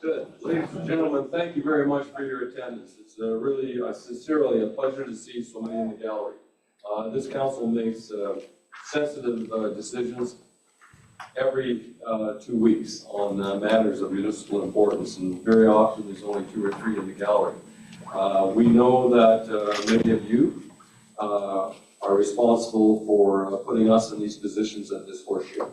Good. Ladies and gentlemen, thank you very much for your attendance. It's really, sincerely a pleasure to see so many in the gallery. This council makes sensitive decisions every 2 weeks on matters of municipal importance, and very often there's only 2 or 3 in the gallery. We know that many of you are responsible for putting us in these positions at this horseshoe.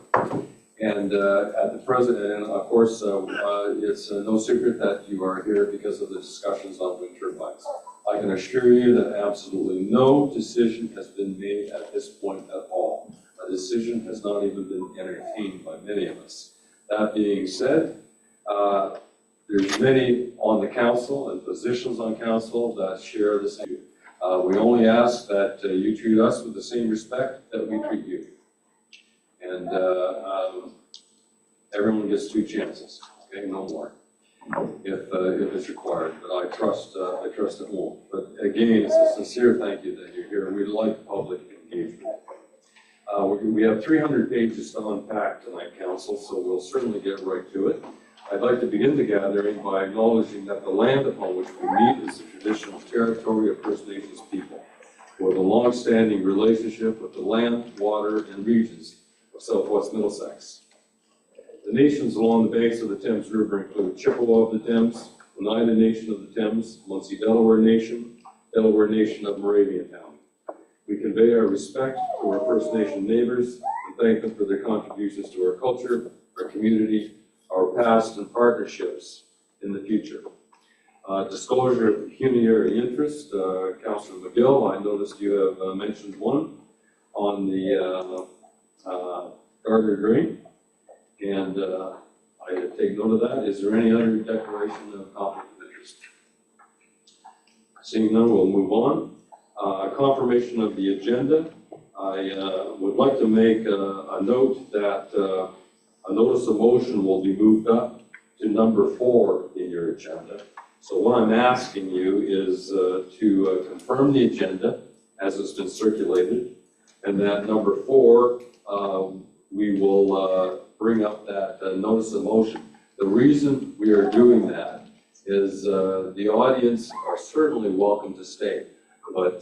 And at the present, and of course, it's no secret that you are here because of the discussions on wind turbines. I can assure you that absolutely no decision has been made at this point at all. A decision has not even been entertained by many of us. That being said, there's many on the council and positions on council that share this view. We only ask that you treat us with the same respect that we treat you. And everyone gets 2 chances, okay, no more, if it's required. But I trust it won't. But again, it's a sincere thank you that you're here. We like public engagement. We have 300 pages to unpack tonight, council, so we'll certainly get right to it. I'd like to begin the gathering by acknowledging that the land upon which we meet is the traditional territory of First Nations people, with a long-standing relationship with the land, water, and regions of Southwest Middlesex. The nations along the banks of the Thames River include Chippewa of the Thames, Oneida Nation of the Thames, Munsee Delaware Nation of Moraviantown. We convey our respect to our First Nation neighbors and thank them for their contributions to our culture, our community, our past, and partnerships in the future. Disclosure of pecuniary interest, Councillor McGill, I noticed you have mentioned one on the Gardner Green, and I take note of that. Is there any other declaration of conflict of interest? Seeing none, we'll move on. Confirmation of the agenda. I would like to make a note that a notice of motion will be moved up to number 4 in your agenda. So what I'm asking you is to confirm the agenda as it's been circulated, and that number 4, we will bring up that notice of motion. The reason we are doing that is the audience are certainly welcome to stay, but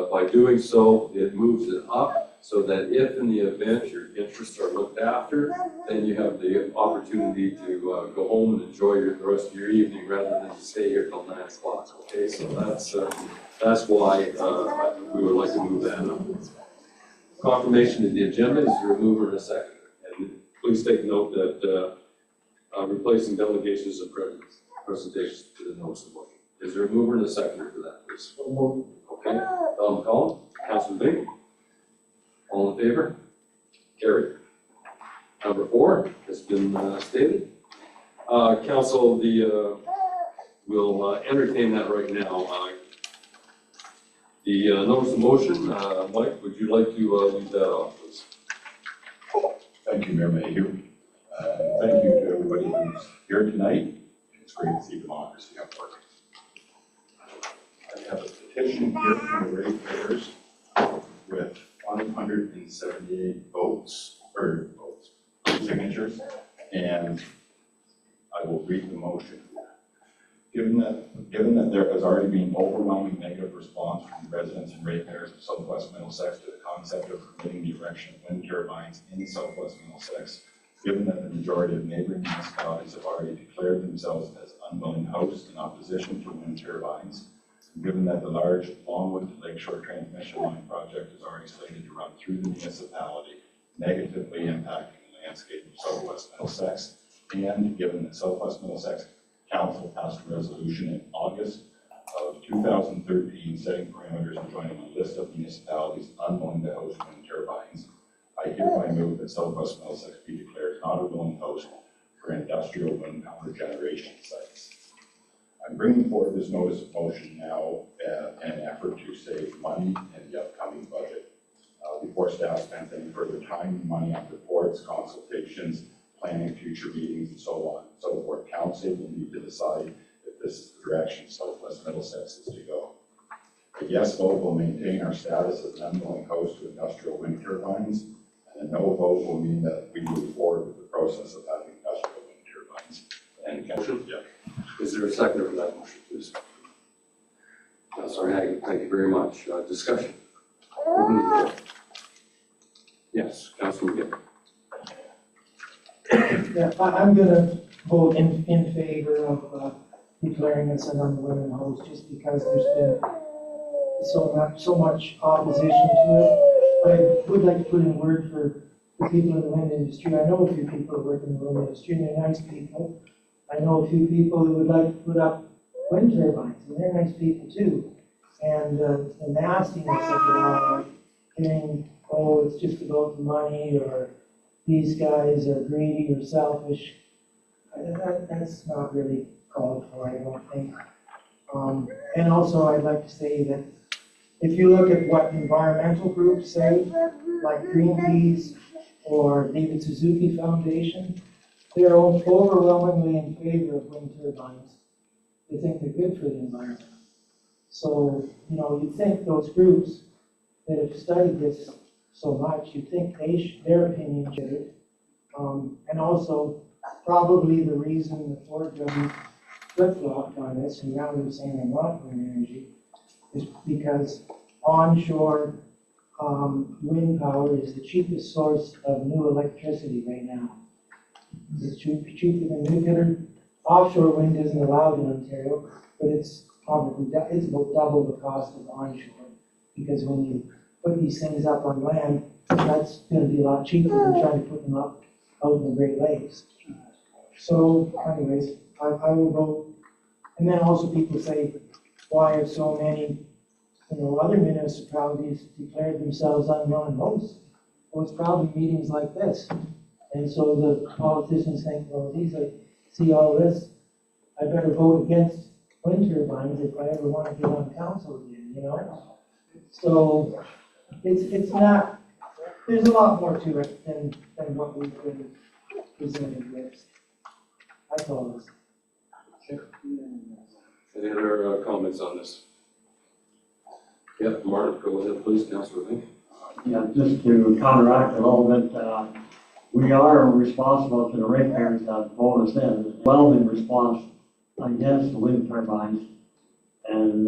by doing so, it moves it up so that if in the event your interests are looked after, then you have the opportunity to go home and enjoy the rest of your evening rather than to stay here till 9 o'clock. Okay, so that's why we would like to move that up. Confirmation of the agenda is the remover and a seconder. And please take note that replacing delegations and presentations to the notice of motion. Is there a mover and a seconder for that, please? Okay, Don McCollum, Councilor Bing. All in favor? Carried. Number 4 has been stated. Council, we'll entertain that right now. The notice of motion, Mike, would you like to lead that off, please? Thank you, Mayor Mayhew. Thank you to everybody who's here tonight. It's great to see democracy at work. I have a petition here from the ratepayers with 178 signatures, and I will read the motion. Given that there has already been overwhelming negative response from the residents and ratepayers of Southwest Middlesex to the concept of permitting the erection of wind turbines in Southwest Middlesex, given that the majority of neighboring municipalities have already declared themselves as unwilling hosts in opposition to wind turbines, and given that the large Longwood to Lakeshore transmission line project is already slated to run through the municipality, negatively impacting the landscape of Southwest Middlesex, and given that Southwest Middlesex Council passed a resolution in August of 2013 setting parameters and joining a list of municipalities unwilling to host wind turbines, I hereby move that Southwest Middlesex be declared not a willing host for industrial wind power generation sites. I'm bringing forward this notice of motion now in an effort to save money in the upcoming budget. Before staff spends any further time and money on reports, consultations, planning future meetings, and so on and so forth, council will need to decide if this is the direction Southwest Middlesex is to go. A yes vote will maintain our status as an unwilling host to industrial wind turbines, and a no vote will mean that we move forward there a second for that motion, please? Councilor Hagan, thank you very much. Discussion? Yes, Councilor McGinn. Yeah, I'm gonna vote in favor of declaring this an unwilling host, just because there's been so much opposition to it. But I would like to put in a word for the people in the wind industry. I know a few people who work in the wind industry, and they're nice people. I know a few people who would like to put up wind turbines, and they're nice people too. And the nastiness of it all, like saying, oh, it's just about the money, or these guys are greedy or selfish, that's not really called for, I don't think. And also, I'd like to say that if you look at what environmental groups say, like Greenpeace or David Suzuki Foundation, they're overwhelmingly in favor of wind turbines. They think they're good for the environment. So, you know, you'd think those groups that have studied this so much, you'd think their opinion should. And also, probably the reason the Ford government flip-flopped on this, and now they're saying they want wind energy, is because onshore wind power is the cheapest source of new electricity right now. It's cheaper than nuclear. Offshore wind isn't allowed in Ontario, but it's probably it's about double the cost of onshore, because when you put these things up on land, that's going to be a lot cheaper than trying to put them up out in the Great Lakes. So, anyways, I will vote. And then also people say, why have so many, other municipalities declared themselves unwilling hosts? Well, it's probably meetings like this. And so the politicians think, well, geez, I see all this, I better vote against wind turbines if I ever want to get on council again, So it's not, there's a lot more to it than what we've been presented with. That's all this. Any other comments on this? Yeah, Mark, go ahead, please, Councilor Lee. Yeah, just to counteract a little bit, we are responsible to the ratepayers that vote us in. Overwhelming response against the wind turbines. And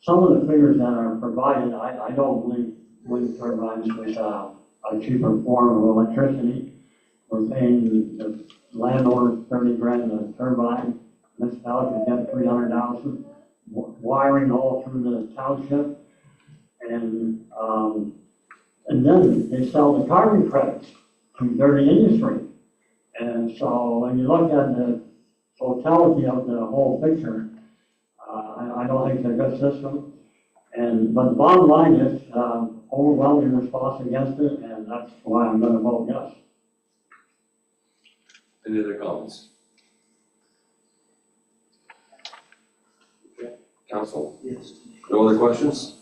some of the figures that are provided, I don't believe wind turbines is a cheaper form of electricity. We're paying the landowner 30 grand a turbine. Municipality can get 300,000. Wiring all through the township. And then they sell the carbon credits to dirty industry. And so when you look at the totality of the whole picture, I don't think it's a good system. But the bottom line is overwhelming response against it, and that's why I'm going to vote yes. Any other comments? Okay, Council? Yes. No other questions?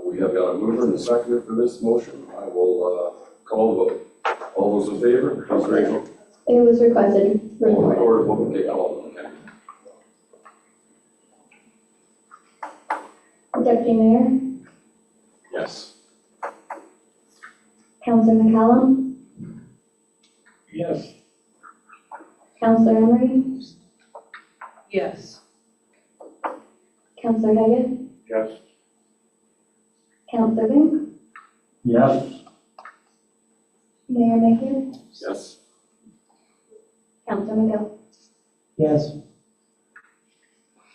We have got a mover and a seconder for this motion. I will call the vote. All those in favor, please raise your hand. It was requested. Report. Or vote, okay, call them, okay. Deputy Mayor, Yes. Councillor McCallum, Yes. Councillor Emery, Yes. Councillor Hagan, Yes. Councillor Bing, Yes. Mayor Mayhew, Yes. Councillor McGill. Yes.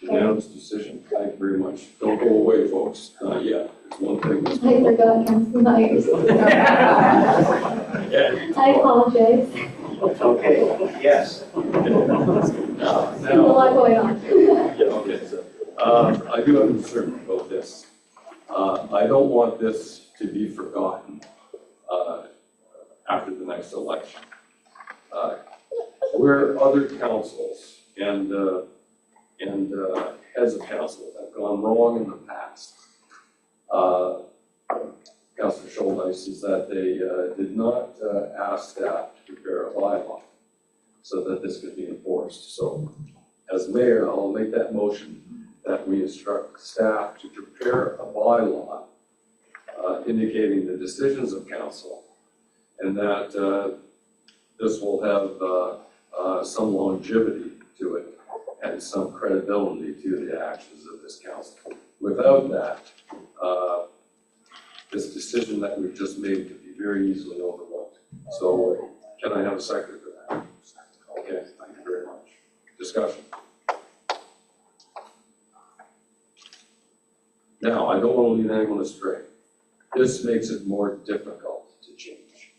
Unanimous decision. Thank you very much. Don't go away, folks. Not yet. It's one thing. I forgot Councillor Myers. I apologize. Okay, yes. There's a lot going on. Yeah, okay, so, I do have a concern about this. I don't want this to be forgotten, after the next election. Where other councils and heads of council have gone wrong in the past, Councilor Schuldice, is that they did not ask staff to prepare a bylaw so that this could be enforced. So as mayor, I'll make that motion that we instruct staff to prepare a bylaw indicating the decisions of council, and that this will have some longevity to it and some credibility to the actions of this council. Without that, this decision that we've just made could be very easily overlooked. So can I have a second for that? Okay, thank you very much. Discussion. Now, I don't want to lead anyone astray. This makes it more difficult to change.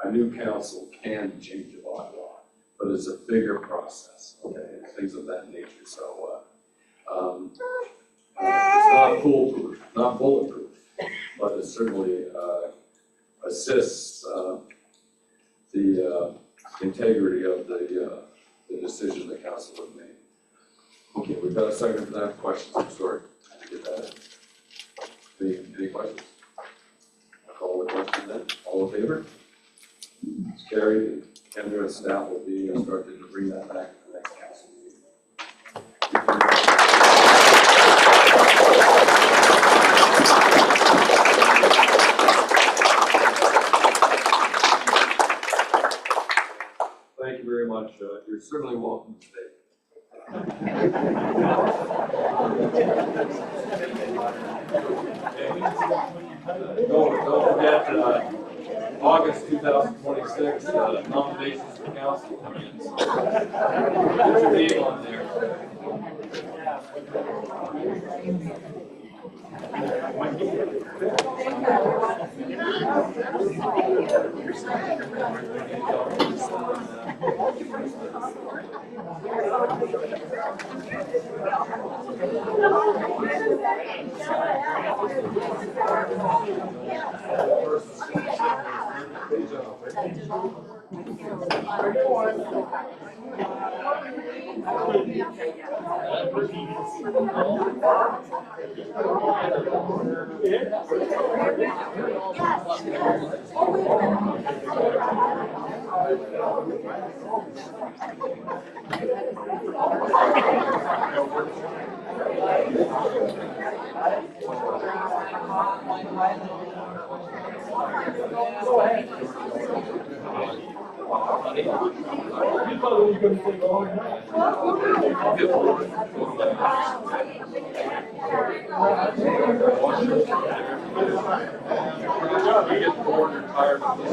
A new council can change a bylaw, but it's a bigger process, okay, things of that nature. So it's not foolproof, not bulletproof, but it certainly assists the integrity of the decision the council would make. Okay, we've got a second for that. Questions? I'm sorry, I didn't get that in. Any questions? I'll call the question then. All in favor? It's carried, and Kendra and staff will be instructed to bring that back to the next council meeting. Thank you very much. You're certainly welcome to stay. Don't forget, August 2026, nominations for council coming in. So put your name on there. You get bored or tired of this.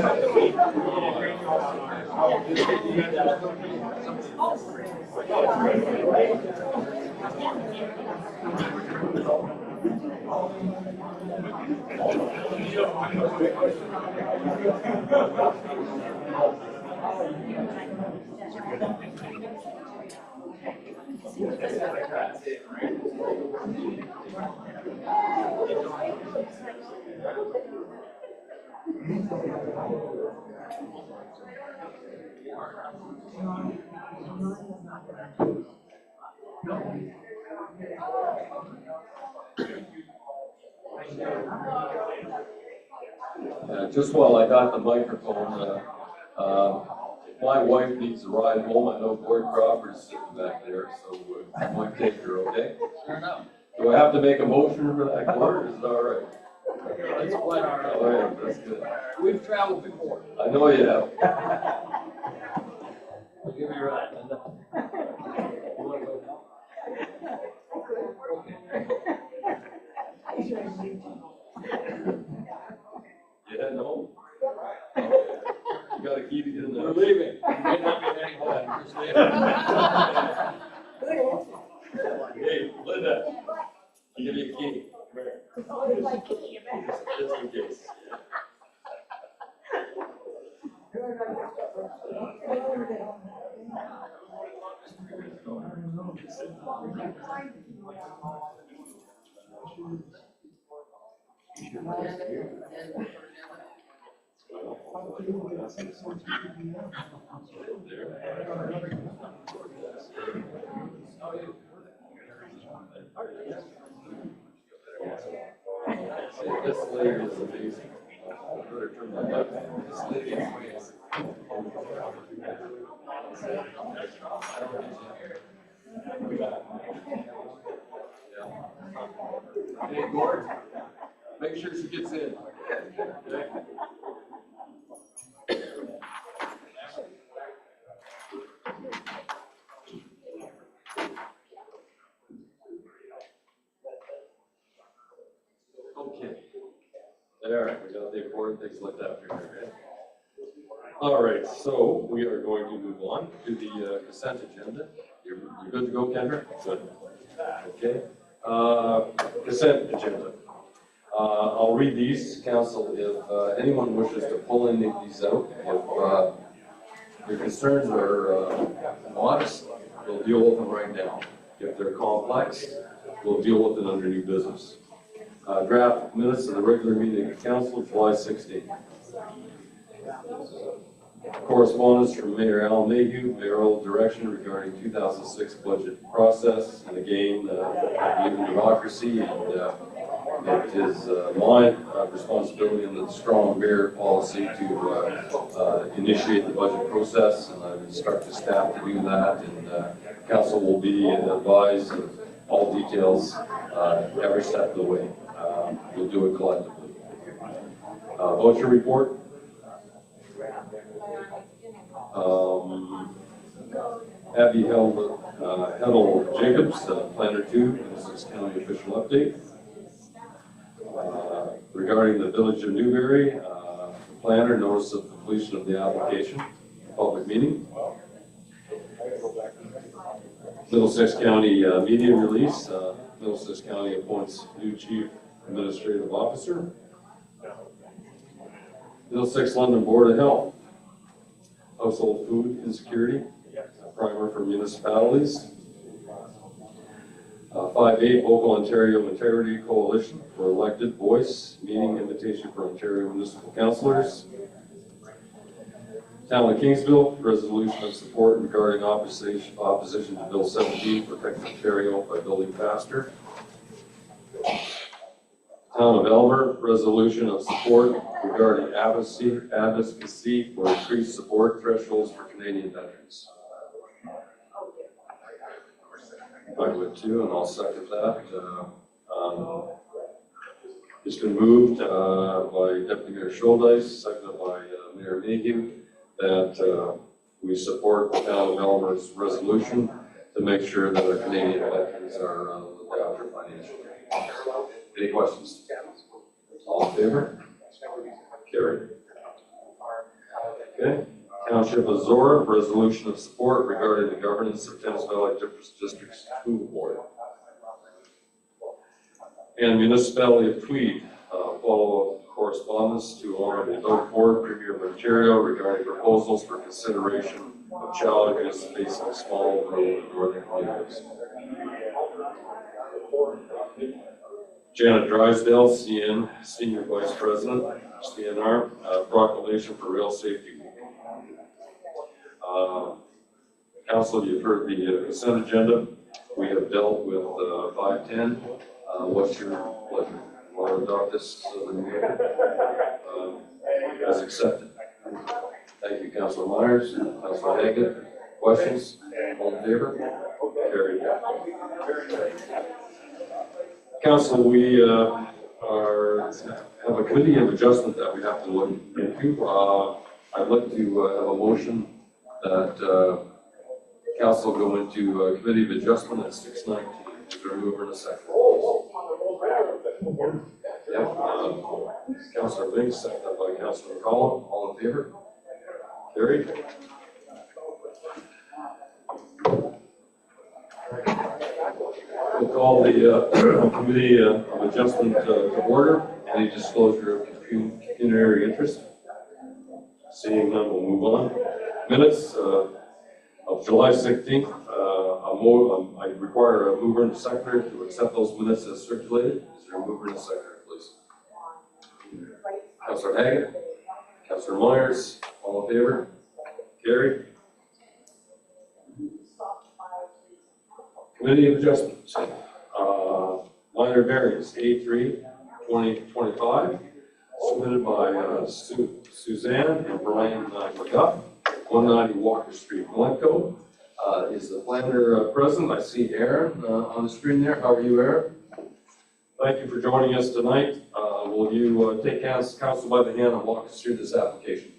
Just while I got the microphone, my wife needs to ride home. I know Gord Crawford's sitting back there, so I might take her, okay? Sure enough. Do I have to make a motion for that, Gord, or is it all right? That's quite all right. All right, that's good. We've traveled before. I know you have. I'll give you a ride, Linda. You wanna go now? You heading home? You gotta keep it in there. We're leaving. We may not be heading home. We're staying. Hey, Linda, I'll give you a key. Come here. Just in case. This lady is amazing. I better turn my light on. This lady is amazing. Hey, Gord, make sure she gets in. Okay? There, we got the important things looked after here, right? All right, so we are going to move on to the consent agenda. You're good to go, Kendra? Good. Okay. Consent agenda. I'll read these, council, if anyone wishes to pull any of these out. If your concerns are modest, we'll deal with them right now. If they're complex, we'll deal with it under new business. Draft minutes of the regular meeting of council, July 16th. Correspondence from Mayor Al Mayhew, mayoral direction regarding 2006 budget process. And again, even democracy, and it is my responsibility under the strong mayor policy to initiate the budget process, and I've instructed staff to do that, and council will be advised of all details every step of the way. We'll do it collectively. Voucher report. Abby Hedl Jacobs, Planner 2, Middlesex County official update. Regarding the Village of Newberry, planner notice of completion of the application, public meeting. Middlesex County media release, Middlesex County appoints new chief administrative officer. Middlesex London Board of Health, household food insecurity, primer for municipalities. 5.8 Local Ontario Integrity Coalition for elected voice, meeting invitation for Ontario municipal councillors. Town of Kingsville, resolution of support regarding opposition to Bill 17, protect Ontario by building faster. Town of Elmer, resolution of support regarding advocacy for increased support thresholds for Canadian veterans. I would too, and I'll second that. It's been moved by Deputy Mayor Scholdice, seconded by Mayor Mayhew, that we support the Town of Elmer's resolution to make sure that our Canadian veterans are looked after financially. Any questions? All in favor? Carried. Okay. Township of Zora, resolution of support regarding the governance of Thames Valley District School Board. And Municipality of Tweed, follow correspondence to Honorable Doug Ford, Premier of Ontario, regarding proposals for consideration of challenges facing small rural and northern communities. Janet Drysdale, CN, Senior Vice President, CNR, proclamation for Rail Safety Week. Council, you've heard the consent agenda. We have dealt with 510. What's your pleasure? Want to adopt this as accepted? Thank you, Councilor Myers. Councilor Haggett. Questions? All in favor? Carried. Council, we have a committee of adjustment that we have to look into. I'd like to have a motion that council go into committee of adjustment at 6:19. Is there a mover and a second? Yep. Councilor Binks, seconded by Councilor McCollum. All in favor? Carried. We'll call the committee of adjustment to order. Any disclosure of pecuniary interest? Seeing none, we'll move on. Minutes of July 16th. I require a mover and a seconder to accept those minutes as circulated. Is there a mover and a seconder, please? Councilor Haggett, Councilor Myers, all in favor? Carried. Committee of Adjustment. Minor variance A3 2025, submitted by Suzanne and Brian McGuff, 190 Walker Street, Glencoe. Is the planner present? I see Aaron on the screen there. How are you, Aaron? Thank you for joining us tonight. Will you take council by the hand and walk us through this application?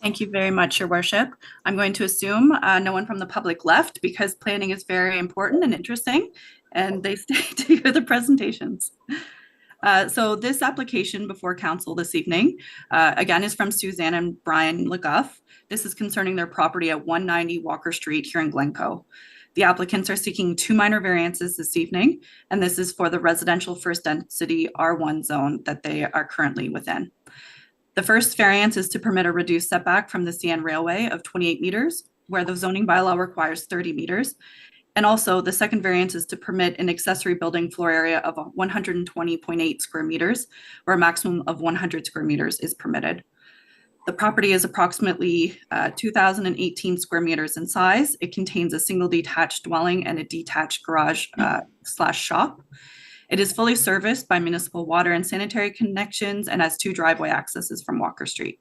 Thank you very much, Your Worship. I'm going to assume no one from the public left because planning is very important and interesting, and they stay to hear the presentations. So this application before council this evening, again, is from Suzanne and Brian LeGuff. This is concerning their property at 190 Walker Street here in Glencoe. The applicants are seeking 2 minor variances this evening, and this is for the residential first density R1 zone that they are currently within. The first variance is to permit a reduced setback from the CN Railway of 28 meters, where the zoning bylaw requires 30 meters. And also the second variance is to permit an accessory building floor area of 120.8 square meters, where a maximum of 100 square meters is permitted. The property is approximately 2,018 square meters in size. It contains a single detached dwelling and a detached garage / shop. It is fully serviced by municipal water and sanitary connections and has 2 driveway accesses from Walker Street.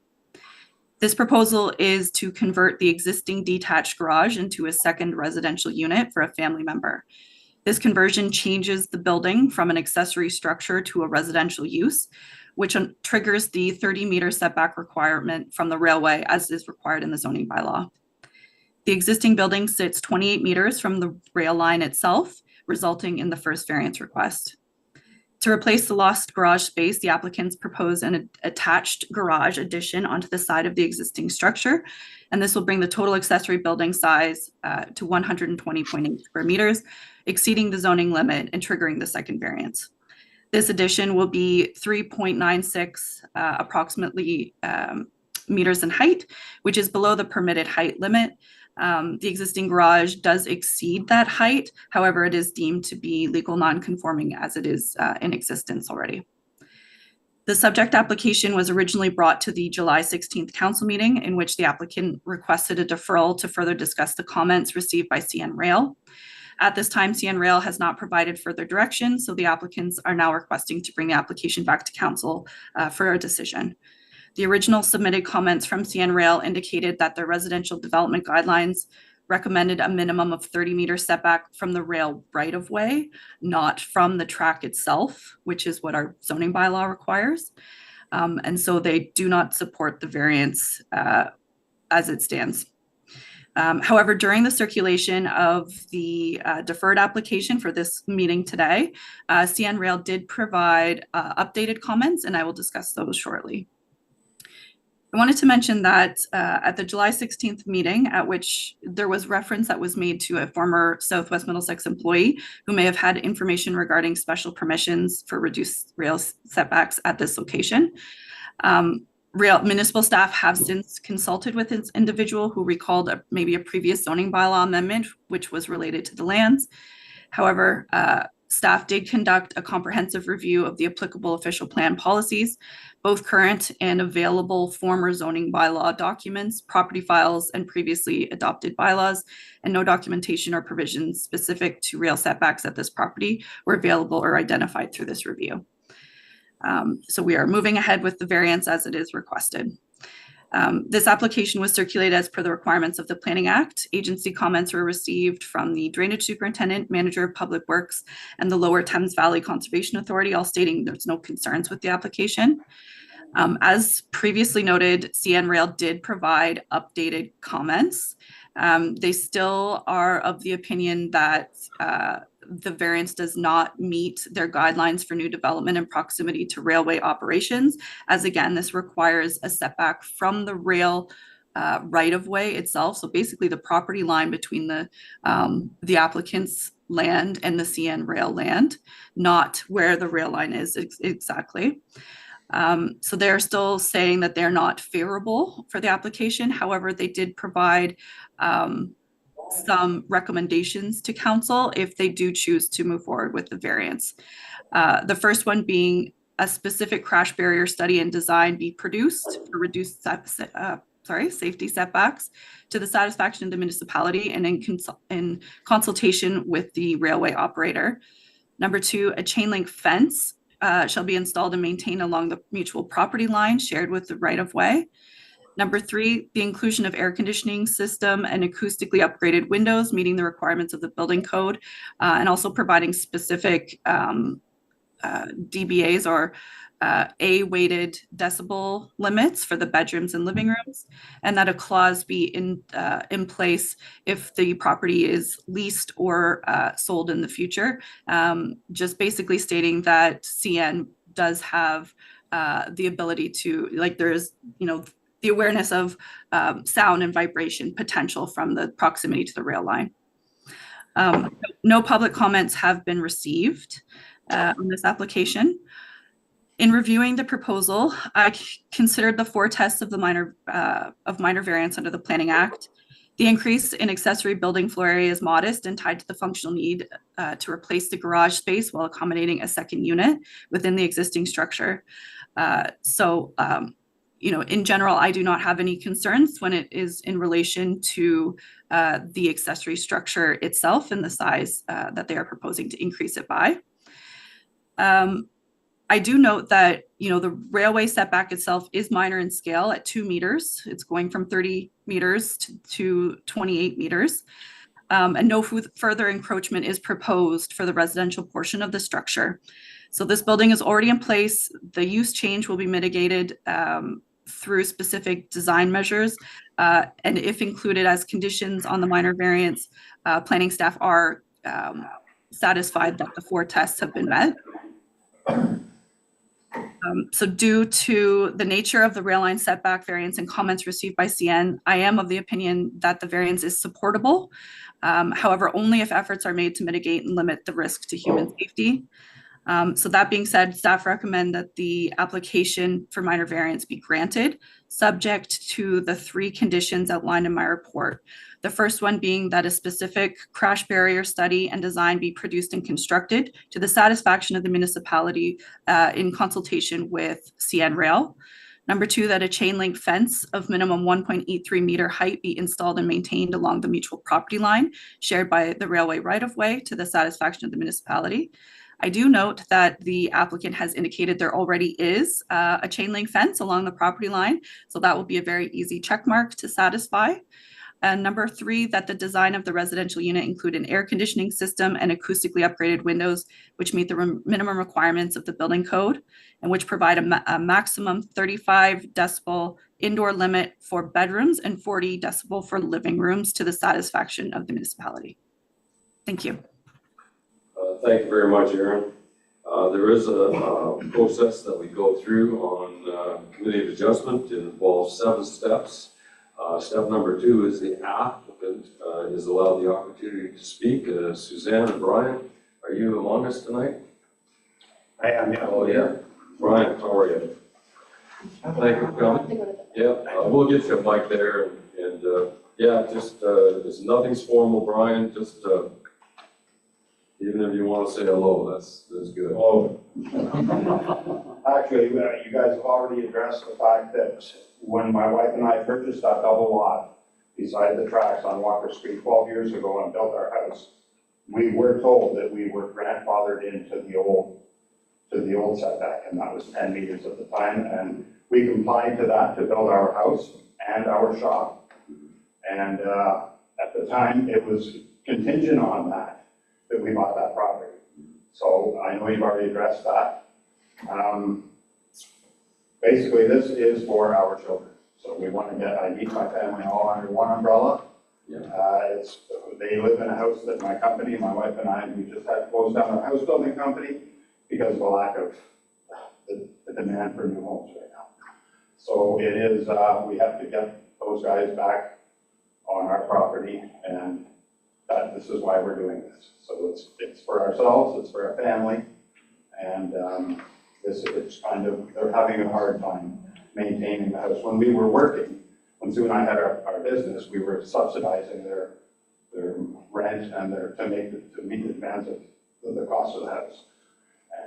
This proposal is to convert the existing detached garage into a second residential unit for a family member. This conversion changes the building from an accessory structure to a residential use, which triggers the 30-meter setback requirement from the railway as is required in the zoning bylaw. The existing building sits 28 meters from the rail line itself, resulting in the first variance request. To replace the lost garage space, the applicants propose an attached garage addition onto the side of the existing structure, and this will bring the total accessory building size to 120.8 square meters, exceeding the zoning limit and triggering the second variance. This addition will be 3.96 approximately meters in height, which is below the permitted height limit. The existing garage does exceed that height. However, it is deemed to be legal non-conforming as it is in existence already. The subject application was originally brought to the July 16th council meeting, in which the applicant requested a deferral to further discuss the comments received by CN Rail. At this time, CN Rail has not provided further direction, so the applicants are now requesting to bring the application back to council for a decision. The original submitted comments from CN Rail indicated that the residential development guidelines recommended a minimum of 30-meter setback from the rail right-of-way, not from the track itself, which is what our zoning bylaw requires. And so they do not support the variance as it stands. However, during the circulation of the deferred application for this meeting today, CN Rail did provide updated comments, and I will discuss those shortly. I wanted to mention that at the July 16th meeting, at which there was reference that was made to a former Southwest Middlesex employee who may have had information regarding special permissions for reduced rail setbacks at this location. Rail municipal staff have since consulted with this individual who recalled maybe a previous zoning bylaw amendment, which was related to the lands. However, staff did conduct a comprehensive review of the applicable official plan policies, both current and available former zoning bylaw documents, property files, and previously adopted bylaws, and no documentation or provisions specific to rail setbacks at this property were available or identified through this review. So we are moving ahead with the variance as it is requested. This application was circulated as per the requirements of the Planning Act. Agency comments were received from the Drainage Superintendent, Manager of Public Works, and the Lower Thames Valley Conservation Authority, all stating there's no concerns with the application. As previously noted, CN Rail did provide updated comments. They still are of the opinion that the variance does not meet their guidelines for new development in proximity to railway operations, as again, this requires a setback from the rail right-of-way itself. So basically the property line between the applicant's land and the CN Rail land, not where the rail line is exactly. So they're still saying that they're not favorable for the application. However, they did provide some recommendations to council if they do choose to move forward with the variance. The first one being a specific crash barrier study and design be produced for reduced safety setbacks to the satisfaction of the municipality and in consultation with the railway operator. Number 2, a chain link fence shall be installed and maintained along the mutual property line shared with the right-of-way. Number 3, the inclusion of air conditioning system and acoustically upgraded windows meeting the requirements of the building code, and also providing specific DBAs or A-weighted decibel limits for the bedrooms and living rooms, and that a clause be in place if the property is leased or sold in the future, just basically stating that CN does have the ability to, like, there is, the awareness of sound and vibration potential from the proximity to the rail line. No public comments have been received on this application. In reviewing the proposal, I considered the 4 tests of the minor variance under the Planning Act. The increase in accessory building floor area is modest and tied to the functional need to replace the garage space while accommodating a second unit within the existing structure. In general, I do not have any concerns when it is in relation to the accessory structure itself and the size that they are proposing to increase it by. I do note that, the railway setback itself is minor in scale at 2 meters. It's going from 30 meters to 28 meters. And no further encroachment is proposed for the residential portion of the structure. So this building is already in place. The use change will be mitigated through specific design measures. And if included as conditions on the minor variance, planning staff are satisfied that the 4 tests have been met. So due to the nature of the rail line setback variance and comments received by CN, I am of the opinion that the variance is supportable. However, only if efforts are made to mitigate and limit the risk to human safety. So that being said, staff recommend that the application for minor variance be granted, subject to the 3 conditions outlined in my report. The first one being that a specific crash barrier study and design be produced and constructed to the satisfaction of the municipality in consultation with CN Rail. Number 2, that a chain link fence of minimum 1.83 meter height be installed and maintained along the mutual property line shared by the railway right-of-way to the satisfaction of the municipality. I do note that the applicant has indicated there already is a chain link fence along the property line, so that will be a very easy check mark to satisfy. And number 3, that the design of the residential unit include an air conditioning system and acoustically upgraded windows, which meet the minimum requirements of the building code and which provide a maximum 35 decibel indoor limit for bedrooms and 40 decibel for living rooms to the satisfaction of the municipality. Thank you. Thank you very much, Erin. There is a process that we go through on committee of adjustment. It involves 7 steps. Step number 2 is the applicant is allowed the opportunity to speak. Suzanne and Brian, are you among us tonight? I am, yeah. Oh, yeah. Brian, how are you? Thank you for coming. Yeah, we'll get you a mic there. And just, there's nothing's formal, Brian. Just, even if you want to say hello, that's good. Oh. Actually, you guys have already addressed the fact that when my wife and I purchased that double lot beside the tracks on Walker Street 12 years ago and built our house, we were told that we were grandfathered into the old setback, and that was 10 meters at the time, and we complied to that to build our house and our shop. And at the time, it was contingent on that we bought that property. So I know you've already addressed that. Basically, this is for our children. So we want to I need my family all under one umbrella. Yeah. They live in a house that my company, my wife and I, we just had to close down our house building company because of the lack of the demand for new homes right now. So it is, we have to get those guys back on our property, and this is why we're doing this. So it's for ourselves, it's for our family, and it's kind of, they're having a hard time maintaining the house. When we were working, when Sue and I had our business, we were subsidizing their rent and to meet the demands of the cost of the house.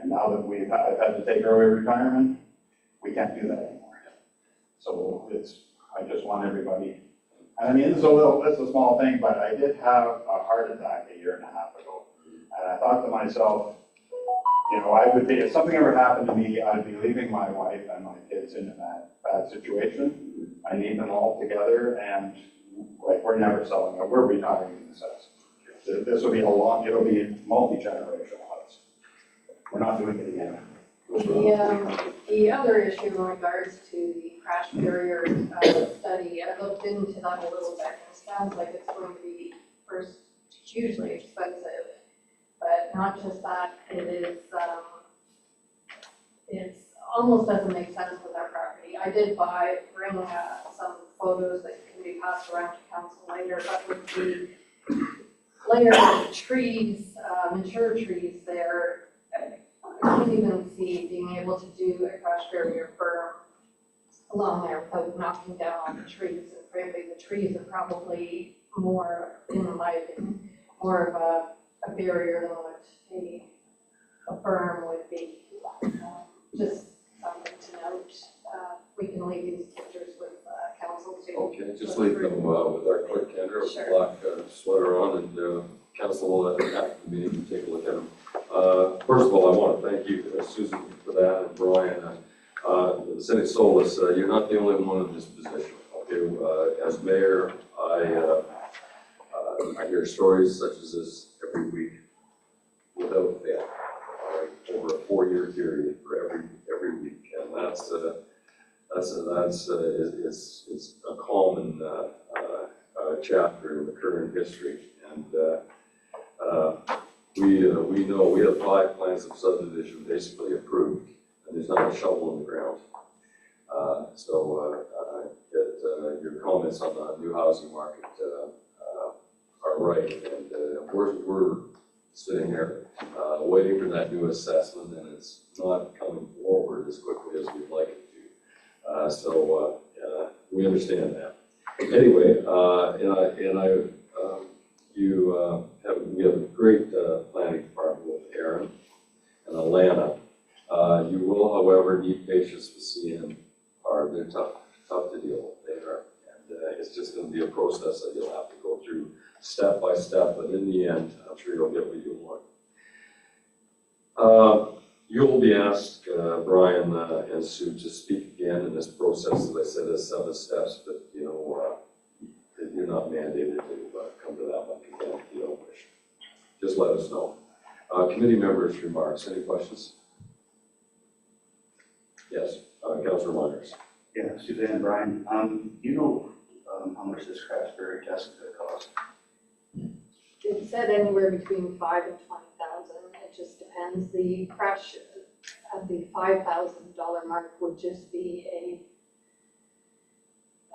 And now that I've had to take early retirement, we can't do that anymore. So I just want everybody, and I mean, it's a small thing, but I did have a heart attack a year and a half ago. And I thought to myself, if something ever happened to me, I'd be leaving my wife and my kids in a bad situation. I need them all together, and we're never selling it. We're retiring in this house. This will be it'll be multi-generational house. We're not doing it again. The other issue in regards to the crash barrier study, I looked into that a little bit, and it sounds like it's going to be first hugely expensive, but not just that, it almost doesn't make sense with our property. I did bring some photos that can be passed around to council later, but with the layer of trees, mature trees there, I can't even see being able to do a crash barrier berm along there without knocking down all the trees. And frankly, the trees are probably more, in my opinion, more of a barrier than what a berm would be. Just something to note. We can leave these pictures with council too. Okay, just leave them with our clerk Kendra with the Sure. black sweater on, and council will after the meeting and take a look at them. First of all, I want to thank you, Susan, for that, and Brian. The City Solis, you're not the only one in this position. Okay, as mayor, I hear stories such as this every week without fail. Over a 4-year period for every week, and it's a common chapter in the current history. And we know we have 5 plans of subdivision basically approved, and there's not a shovel in the ground. Your comments on the new housing market are right, and we're sitting here waiting for that new assessment, and it's not coming forward as quickly as we'd like it to. We understand that. Anyway, we have a great planning department with Aaron and Alana. You will, however, need patience with CN. They're tough to deal with. They are, and it's just going to be a process that you'll have to go through step by step. But in the end, I'm sure you'll get what you want. You'll be asked, Brian and Sue, to speak again in this process. As I said, there's 7 steps, but you're not mandated to come to that one again if you don't wish. Just let us know. Committee members' remarks. Any questions? Yes, Councilor Myers. Yeah, Suzanne, Brian, you know how much this crash barrier test is going to cost? It said anywhere between 5,000 and 20,000. It just depends. The crash at the $5,000 mark would just be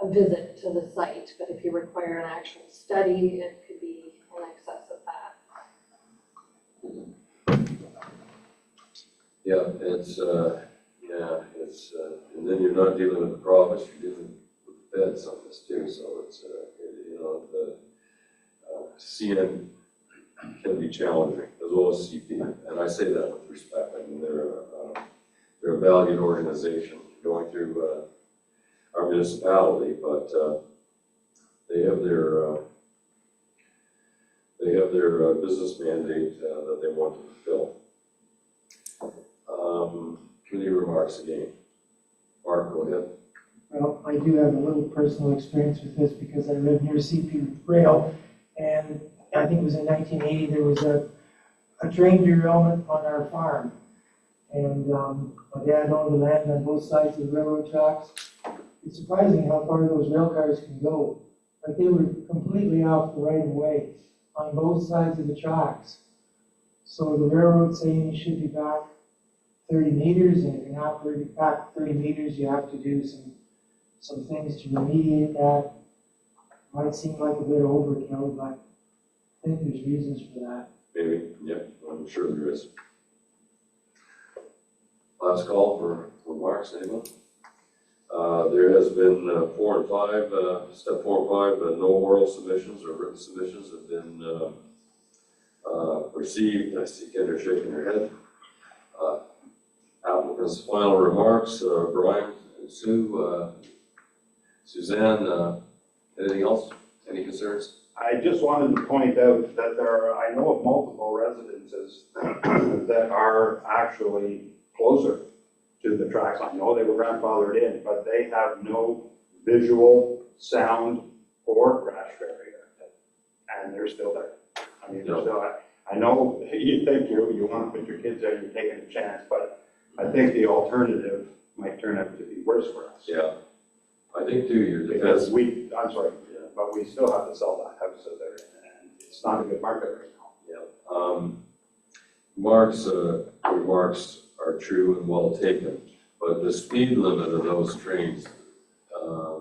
a visit to the site, but if you require an actual study, it could be in excess of that. Yeah, and then you're not dealing with the province, you're dealing with the feds on this too, so it's, the CN can be challenging, as well as CP, and I say that with respect. I mean, they're a valued organization going through our municipality, but they have their business mandate that they want to fulfill. Committee remarks again. Mark, go ahead. Well, I do have a little personal experience with this because I live near CP Rail, and I think it was in 1980, there was a train derailment on our farm. And my dad owned the land on both sides of the railroad tracks. It's surprising how far those rail cars can go. Like, they were completely off the right of way on both sides of the tracks. So the railroad's saying you should be back 30 meters, and if you're not back 30 meters, you have to do some things to remediate that. Might seem like a bit of overkill, but I think there's reasons for that. Maybe, yeah, I'm sure there is. Last call for remarks, anyone? There has been 4 and 5, step 4 and 5, no oral submissions or written submissions have been received. I see Kendra shaking her head. Applicant's final remarks, Brian and Sue, Suzanne, anything else? Any concerns? I just wanted to point out that I know of multiple residences that are actually closer to the tracks. I know they were grandfathered in, but they have no visual, sound, or crash barrier, and they're still there. I mean, they're still, I know you think you want to put your kids there, you're taking a chance, but I think the alternative might turn out to be worse for us. Yeah, I think too, your Because defense. I'm sorry, but we still have to sell that house that they're in, and it's not a good market right now. Mark's remarks are true and well taken. But the speed limit of those trains,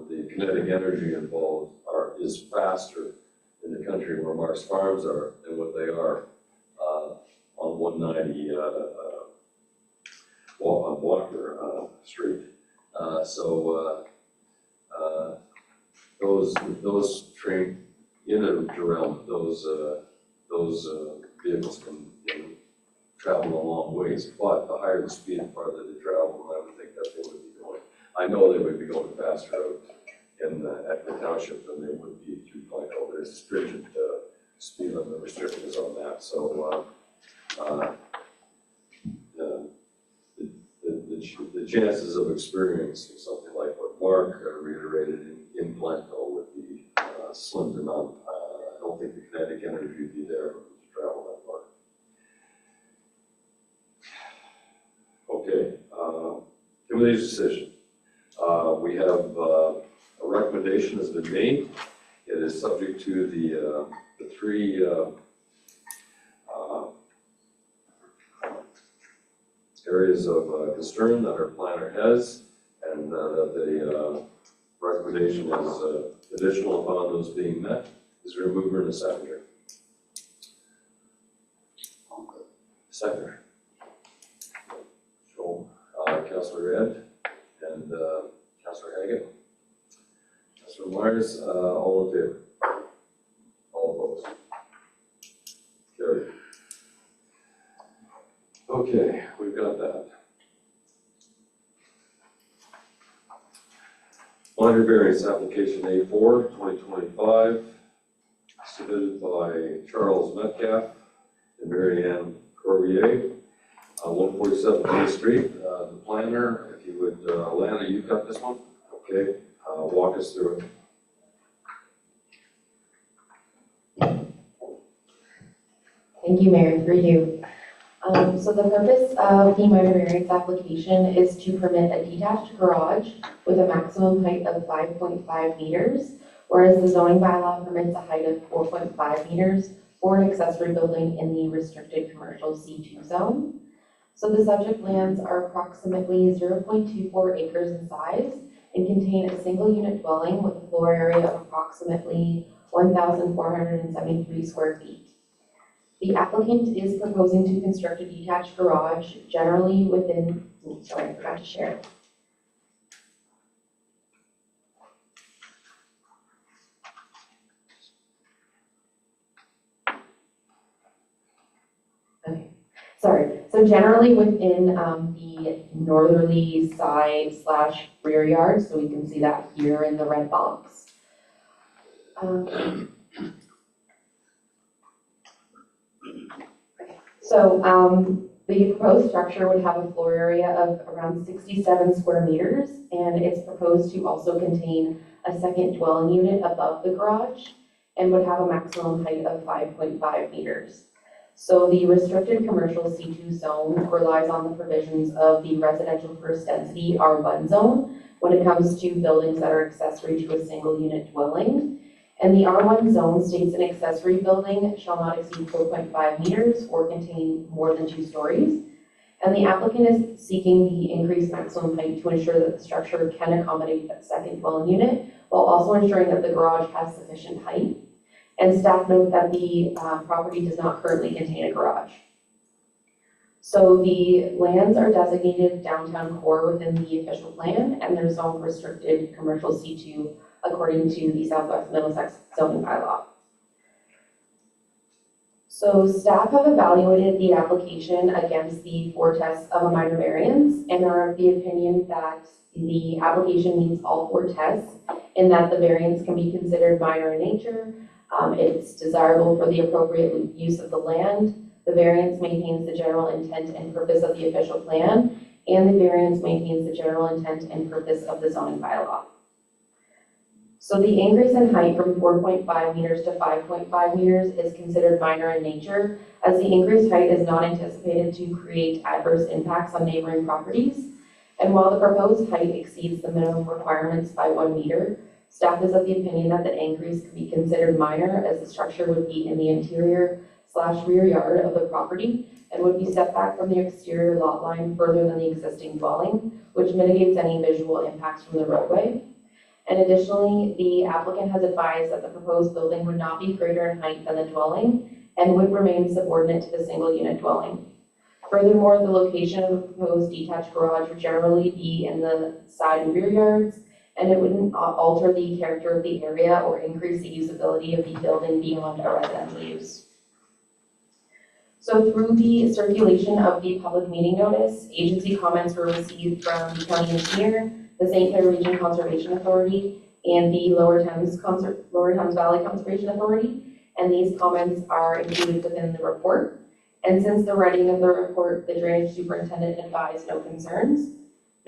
the kinetic energy involved is faster in the country where Mark's Farms are than what they are on 190 on Walker Street. Those train in a derailment, those vehicles can travel a long ways, but the higher the speed and farther they travel, I would think that they would be going. I know they would be going faster out at the township than they would be through Glencoe. There's stringent speed limit restrictions on that, so the chances of experiencing something like what Mark reiterated in Glencoe would be slim to none. I don't think the kinetic energy would be there to travel that far. Okay, committee's decision. We have a recommendation has been made. It is subject to the three areas of concern that our planner has, and that the recommendation is additional upon those being met. Is there a mover and a seconder? Seconder. So, Councillor Ed and Councillor Haggett. Councillor Myers, all in favor? All opposed? Carried. Okay, we've got that. Minor variance application A4, 2025, submitted by Charles Metcalf and Mary Ann Corrier, 147 Main Street. The planner, if you would, Lana, you've got this one? Okay, walk us through it. Thank you, Mayor, through you. So the purpose of the minor variance application is to permit a detached garage with a maximum height of 5.5 meters, whereas the zoning bylaw permits a height of 4.5 meters for an accessory building in the restricted commercial C2 zone. So the subject lands are approximately 0.24 acres in size and contain a single unit dwelling with a floor area of approximately 1,473 square feet. The applicant is proposing to construct a detached garage generally within, sorry, I forgot to share. Okay, sorry. So generally within the northerly side / rear yard, so we can see that here in the red box. So the proposed structure would have a floor area of around 67 square meters, and it's proposed to also contain a second dwelling unit above the garage and would have a maximum height of 5.5 meters. So the restricted commercial C2 zone relies on the provisions of the residential first density R1 zone when it comes to buildings that are accessory to a single unit dwelling. And the R1 zone states an accessory building shall not exceed 4.5 meters or contain more than 2 stories. And the applicant is seeking the increased maximum height to ensure that the structure can accommodate that second dwelling unit, while also ensuring that the garage has sufficient height. And staff note that the property does not currently contain a garage. So the lands are designated downtown core within the official plan, and they're zoned restricted commercial C2 according to the Southwest Middlesex zoning bylaw. So staff have evaluated the application against the 4 tests of a minor variance and are of the opinion that the application meets all 4 tests in that the variance can be considered minor in nature, it's desirable for the appropriate use of the land, the variance maintains the general intent and purpose of the official plan, and the variance maintains the general intent and purpose of the zoning bylaw. So the increase in height from 4.5 meters to 5.5 meters is considered minor in nature, as the increased height is not anticipated to create adverse impacts on neighboring properties. And while the proposed height exceeds the minimum requirements by 1 meter, staff is of the opinion that the increase could be considered minor, as the structure would be in the interior / rear yard of the property and would be set back from the exterior lot line further than the existing dwelling, which mitigates any visual impacts from the roadway. And additionally, the applicant has advised that the proposed building would not be greater in height than the dwelling and would remain subordinate to the single-unit dwelling. Furthermore, the location of the proposed detached garage would generally be in the side and rear yards, and it wouldn't alter the character of the area or increase the usability of the building beyond a residential use. So through the circulation of the public meeting notice, agency comments were received from the county engineer, the St. Clair Region Conservation Authority, and the Lower Thames Valley Conservation Authority, and these comments are included within the report. And since the writing of the report, the drainage superintendent advised no concerns.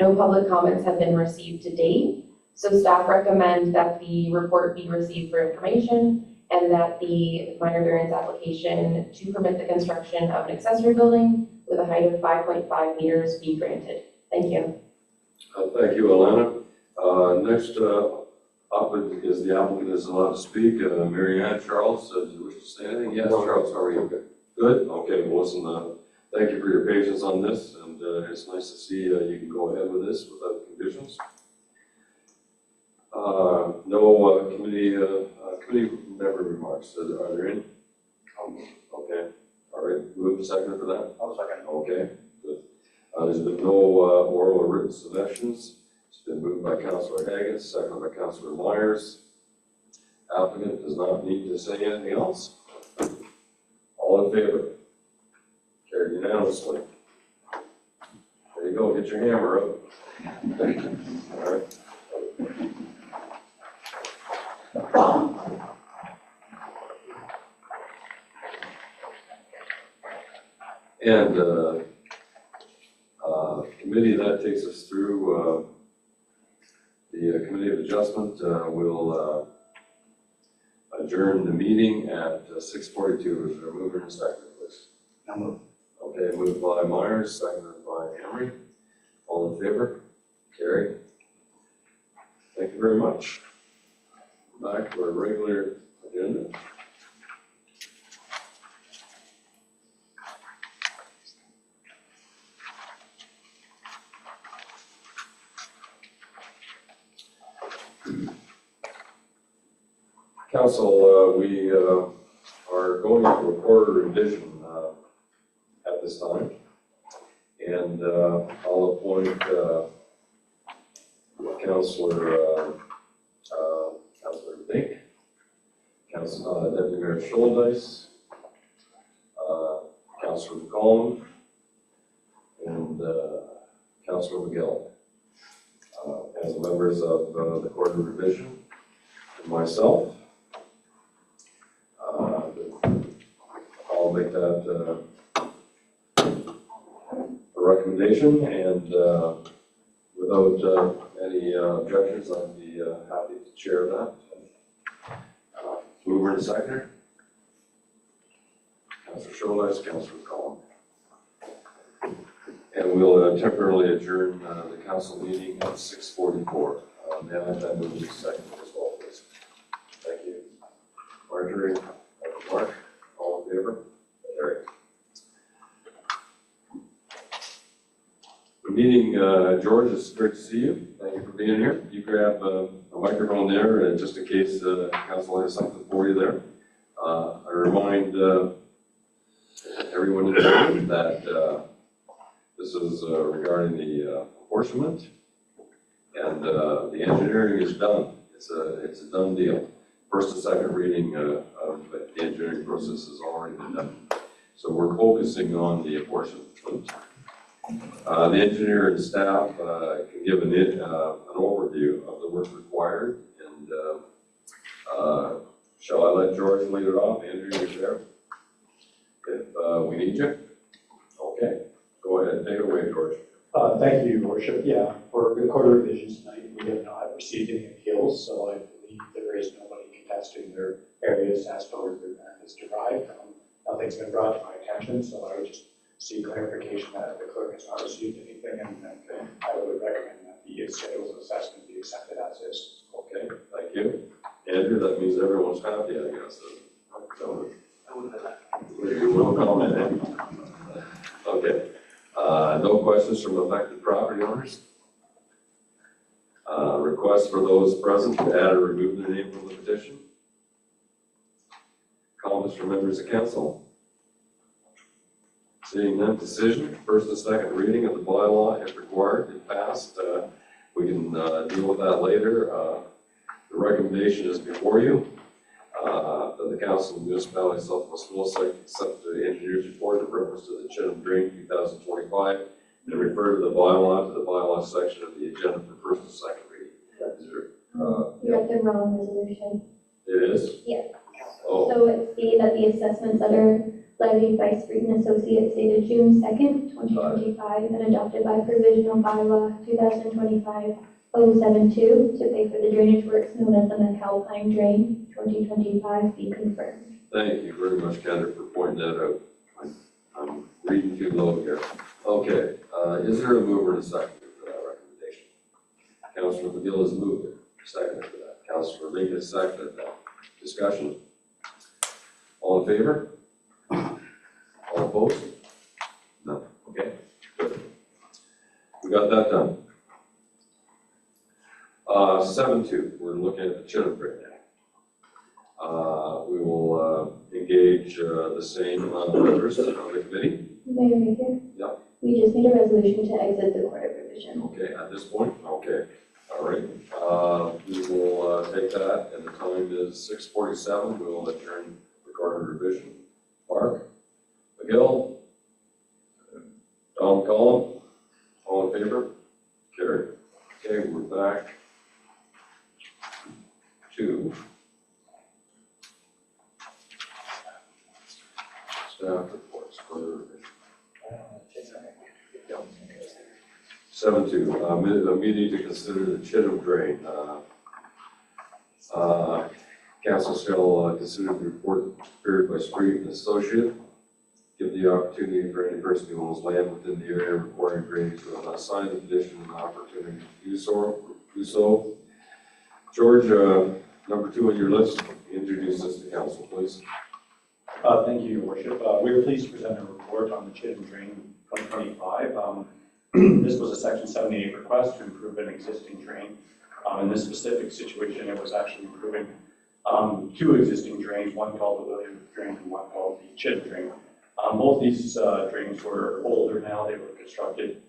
No public comments have been received to date, so staff recommend that the report be received for information and that the minor variance application to permit the construction of an accessory building with a height of 5.5 meters be granted. Thank you. Thank you, Alana. Next up is the applicant is allowed to speak. Mary Ann Charles, do you wish to say anything? Yes, Charles, how are you? Good? Okay, well, listen, thank you for your patience on this, and it's nice to see you can go ahead with this without conditions. No committee member remarks. Are there any? Okay. All right. Move the second for that. I'll second. Okay. Good. There's been no oral or written submissions. It's been moved by Councillor Haggis, seconded by Councillor Myers. Applicant does not need to say anything else. All in favor? Carried unanimously. There you go. Get your hammer up. All right. And committee, that takes us through the Committee of Adjustment. Will adjourn the meeting at 6:42. Is there a mover and second, please? Now move. Okay, moved by Myers, seconded by Emery. All in favor? Carried. Thank you very much. Back to our regular agenda. Council, we are going into a quarter revision at this time, and I'll appoint Councillor Dink, Deputy Mayor Schuldice, Councillor McCollum, and Councillor McGill as members of the Court of Revision, and myself. I'll make that a recommendation, and without any objections, I'd be happy to chair that. Mover and seconder. Councillor Schuldice, Councillor McCollum. And we'll temporarily adjourn the council meeting at 6:44. May I have that move to second as well, please? Thank you. Marjorie, Mark, all in favor? Carried. Good meeting, George. It's great to see you. Thank you for being here. You grab a microphone there, just in case council has something for you there. I remind everyone in the room that this is regarding the apportionment, and the engineering is done. It's a done deal. First and second reading of the engineering process has already been done. So we're focusing on the apportionment. The engineer and staff can give an overview of the work required, and shall I let George lead it off? Andrew, you're there. If we need you. Okay, go ahead, take it away, George. Thank you, Your Worship. Yeah, for the Court of Revisions tonight, we have not received any appeals, so I believe there is nobody contesting their areas as to where their land is derived from. Nothing's been brought to my attention, so I would just seek clarification that the clerk has not received anything, and I would recommend that the schedule of assessment be accepted as is. Okay, thank you. Andrew, that means everyone's happy, I guess. So, you will comment. No questions from affected property owners? Request for those present to add or remove their name from the petition? Comments from members of council? Seeing none, decision, first and second reading of the bylaw, if required, if passed, we can deal with that later. The recommendation is before you. That the Council of Municipality of Southwest Middlesex accept the engineer's report in reference to the Chinham Drain 2025 and refer to the bylaw section of the agenda for first and second reading. Is there, You got the wrong resolution. it is? Yeah. Oh, So it's that the assessments that are levied by Street and Associates dated June 2nd, 2025, and adopted by provisional bylaw 2025-072 to pay for the drainage works known as the McAlpine Drain 2025 be confirmed. thank you very much, Kendra, for pointing that out. I'm reading too low here. Okay, is there a mover and a seconder for that recommendation? Councilor McGill has moved it, seconded for that. Councilor Lee has seconded that. Discussion? All in favor? All opposed? No. Okay, good. We got that done. 7.2, we're looking at the Chinham Drain. We will engage the same members of the committee. Mayor Baker? Yeah. We just need a resolution to exit the court of revision. Okay, at this point? Okay, all right. We will take that, and the time is 6:47. We will adjourn the court of revision. Mark? McGill? Tom Collum? All in favor? Carried. Okay, we're back to staff reports for 7.2, a meeting to consider the Chinham Drain. Council shall consider the report prepared by Street and Associate. Give the opportunity for any person who owns land within the area requiring drainage to assign the petition an opportunity to do so. George, number 2 on your list, introduce us to council, please. Thank you, Your Worship. We are pleased to present a report on the Chinham Drain 2025. This was a Section 78 request to improve an existing drain. In this specific situation, it was actually improving 2 existing drains, one called the William Drain and one called the Chinham Drain. Both these drains were older now. They were constructed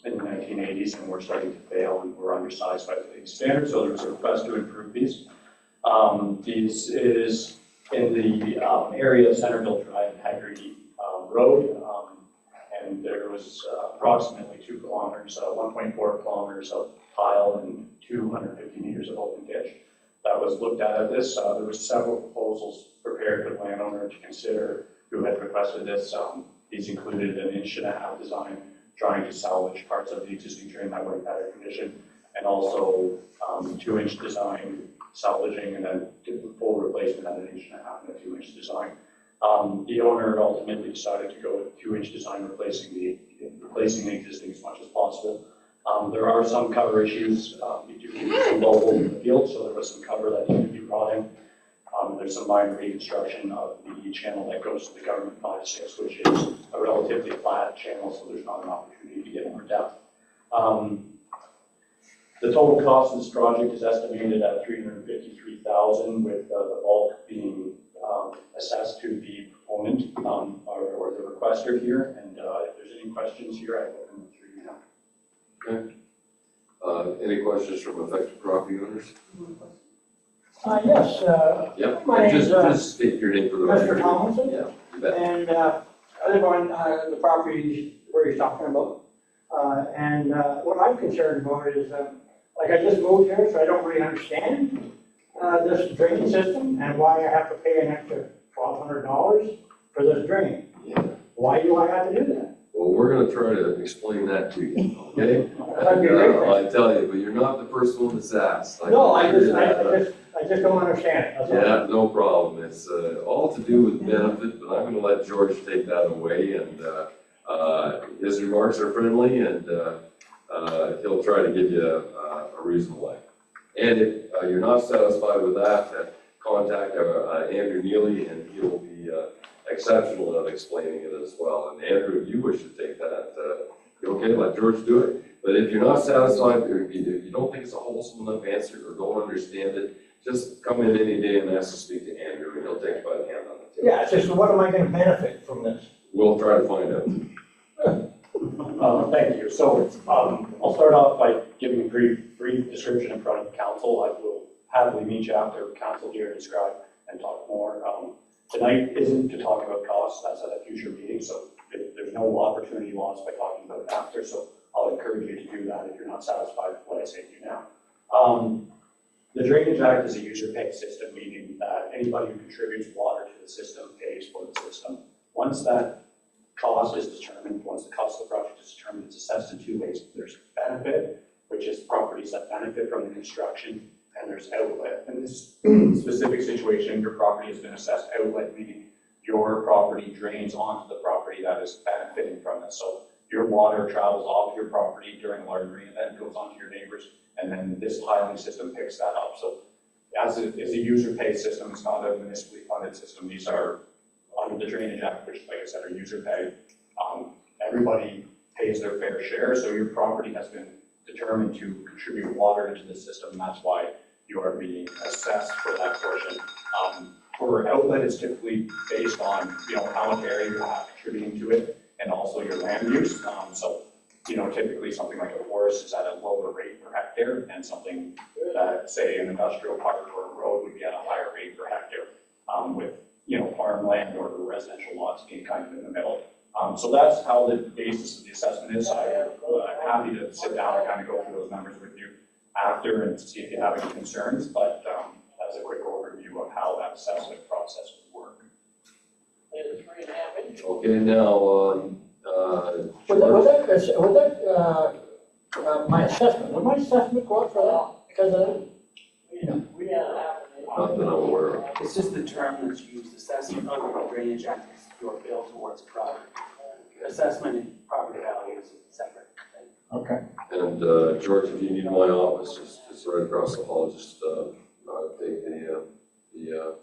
in the 1980s and were starting to fail and were undersized by today's standards. So there was a request to improve these. These is in the area of Centerville Drive and Haggerty Road. And there was approximately 2 kilometers, 1.4 kilometers of tile and 250 meters of open ditch that was looked at this. There were several proposals prepared for the landowner to consider who had requested this. These included an 1.5-inch design trying to salvage parts of the existing drain that were in better condition, and also 2-inch design salvaging and then full replacement at an 1.5-inch and a 2-inch design. The owner ultimately decided to go with 2-inch design, replacing the existing as much as possible. There are some cover issues. We do need some low in the field, so there was some cover that needed to be brought in. There's some minor reconstruction of the channel that goes to the government 5-6, which is a relatively flat channel, so there's not an opportunity to get more depth. The total cost of this project is estimated at $353,000, with the bulk being assessed to the proponent or the requester here. And if there's any questions here, I will come through you now. Okay. Any questions from affected property owners? Yes. Yep. My name is Just state your name for the record. Mr. Tomlinson. Yeah, you bet. And I live on the property where he's talking about. And what I'm concerned about is, like, I just moved here, so I don't really understand this drain system and why I have to pay an extra $1,200 for this drain. Yeah. Why do I have to do that? Well, we're going to try to explain that to you, okay? That'd be great. I tell you, but you're not the first one that's asked. No, I can tell you that. just don't understand it. That's all. Yeah, no problem. It's all to do with benefit, but I'm going to let George take that away. And his remarks are friendly, and he'll try to give you a reasonable way. And if you're not satisfied with that, contact Andrew Neely, and he will be exceptional at explaining it as well. And Andrew, if you wish to take that, you okay, let George do it. But if you're not satisfied, or if you don't think it's a wholesome enough answer or don't understand it, just come in any day and ask to speak to Andrew, and he'll take you by the hand on it. Yeah, it's just what am I gonna benefit from this? We'll try to find out. Thank you. So, I'll start off by giving a brief description in front of council. I will happily meet you after council here, describe and talk more. Tonight isn't to talk about costs, that's at a future meeting, so there's no opportunity lost by talking about it after, so I'll encourage you to do that if you're not satisfied with what I say to you now. The Drainage Act is a user pay system, meaning that anybody who contributes water to the system pays for the system. Once that cost is determined, once the cost of the project is determined, it's assessed in two ways. There's benefit, which is properties that benefit from the construction, and there's outlet. In this specific situation, your property has been assessed outlet, meaning your property drains onto the property that is benefiting from this. So your water travels off your property during a large rain event, goes onto your neighbors, and then this piling system picks that up. So as it is a user pay system, it's not a municipally funded system. These are under the Drainage Act, which, like I said, are user pay. Everybody pays their fair share, so your property has been determined to contribute water into the system, and that's why you are being assessed for that portion. For outlet, it's typically based on, how much area you have contributing to it, and also your land use. So, typically something like a forest is at a lower rate per hectare, and something that, say, an industrial park or a road would be at a higher rate per hectare, with, farmland or residential lots being kind of in the middle. So that's how the basis of the assessment is. I'm happy to sit down and kind of go through those numbers with you after and see if you have any concerns, but that's a quick overview of how that assessment process would work. Okay, now, My assessment, would my assessment go up for that? Because of not that I'm aware of. It's just the term that's used, assessment under the Drainage Act is your bill towards property. Assessment and property value is separate. Okay. And George, if you need my office, just right across the hall, just take the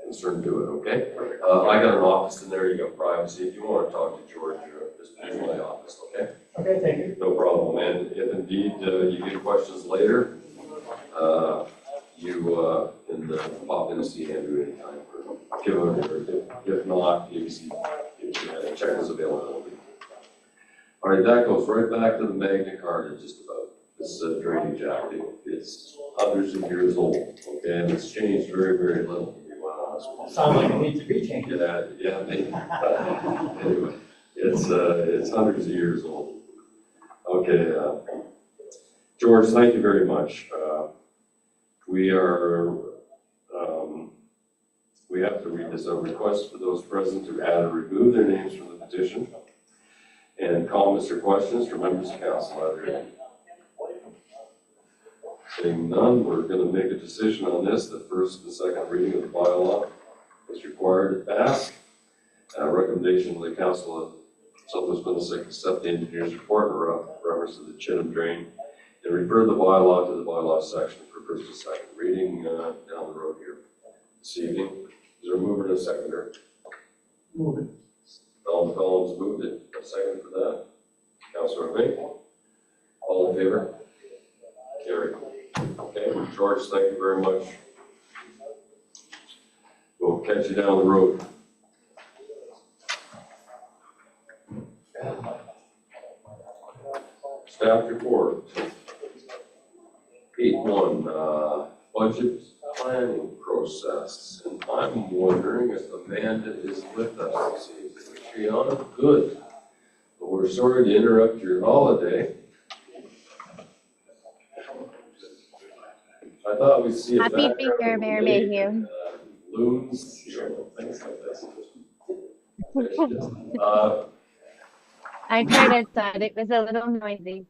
concern to it, okay? I got an office in there, you got privacy. If you want to talk to George, just use my office, okay? Okay, thank you. No problem. And if indeed you get questions later, you can pop in and see Andrew anytime. If not, you can check his availability. All right, that goes right back to the Magna Carta, just about. This Drainage Act, it's hundreds of years old, okay, and it's changed very, very little, to be quite honest with you. Sounds like it needs to be changed. Yeah, maybe. Anyway, it's hundreds of years old. Okay, George, thank you very much. We have to read this. A request for those present to add or remove their names from the petition. And comments or questions from members of council. Are there any? Seeing none, we're going to make a decision on this. The first and second reading of the bylaw is required to pass. Recommendation of the council of Southwest Middlesex accept the engineer's report in reference to the Chinham drain and refer the bylaw to the bylaw section for first and second reading down the road here this evening. Is there a mover and a seconder? Move it. Don Collins moved it. A second for that. Councilor Mink. All in favor? Carried. Okay, George, thank you very much. We'll catch you down the road. Staff report. 8.1, budget planning process. And I'm wondering if Amanda is with us this evening. Is she on? Good. But we're sorry to interrupt your holiday. I thought we'd see a Happy background New Year, of Mayor lake Mayhew. and, loons, things like this. I tried outside. It was a little noisy.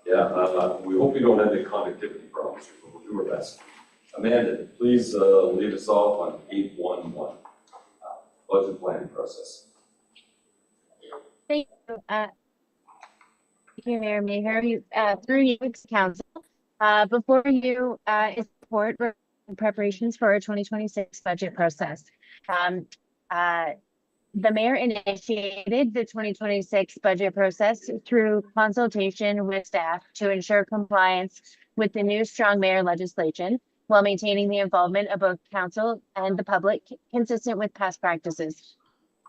Yeah, we hope we don't have any connectivity problems. We'll do our best. Amanda, please lead us off on 8.1, budget planning process. Thank you, Mayor Mayhew. Through you, Council. Before you is support preparations for our 2026 budget process. Um, the mayor initiated the 2026 budget process through consultation with staff to ensure compliance with the new strong mayor legislation while maintaining the involvement of both council and the public consistent with past practices.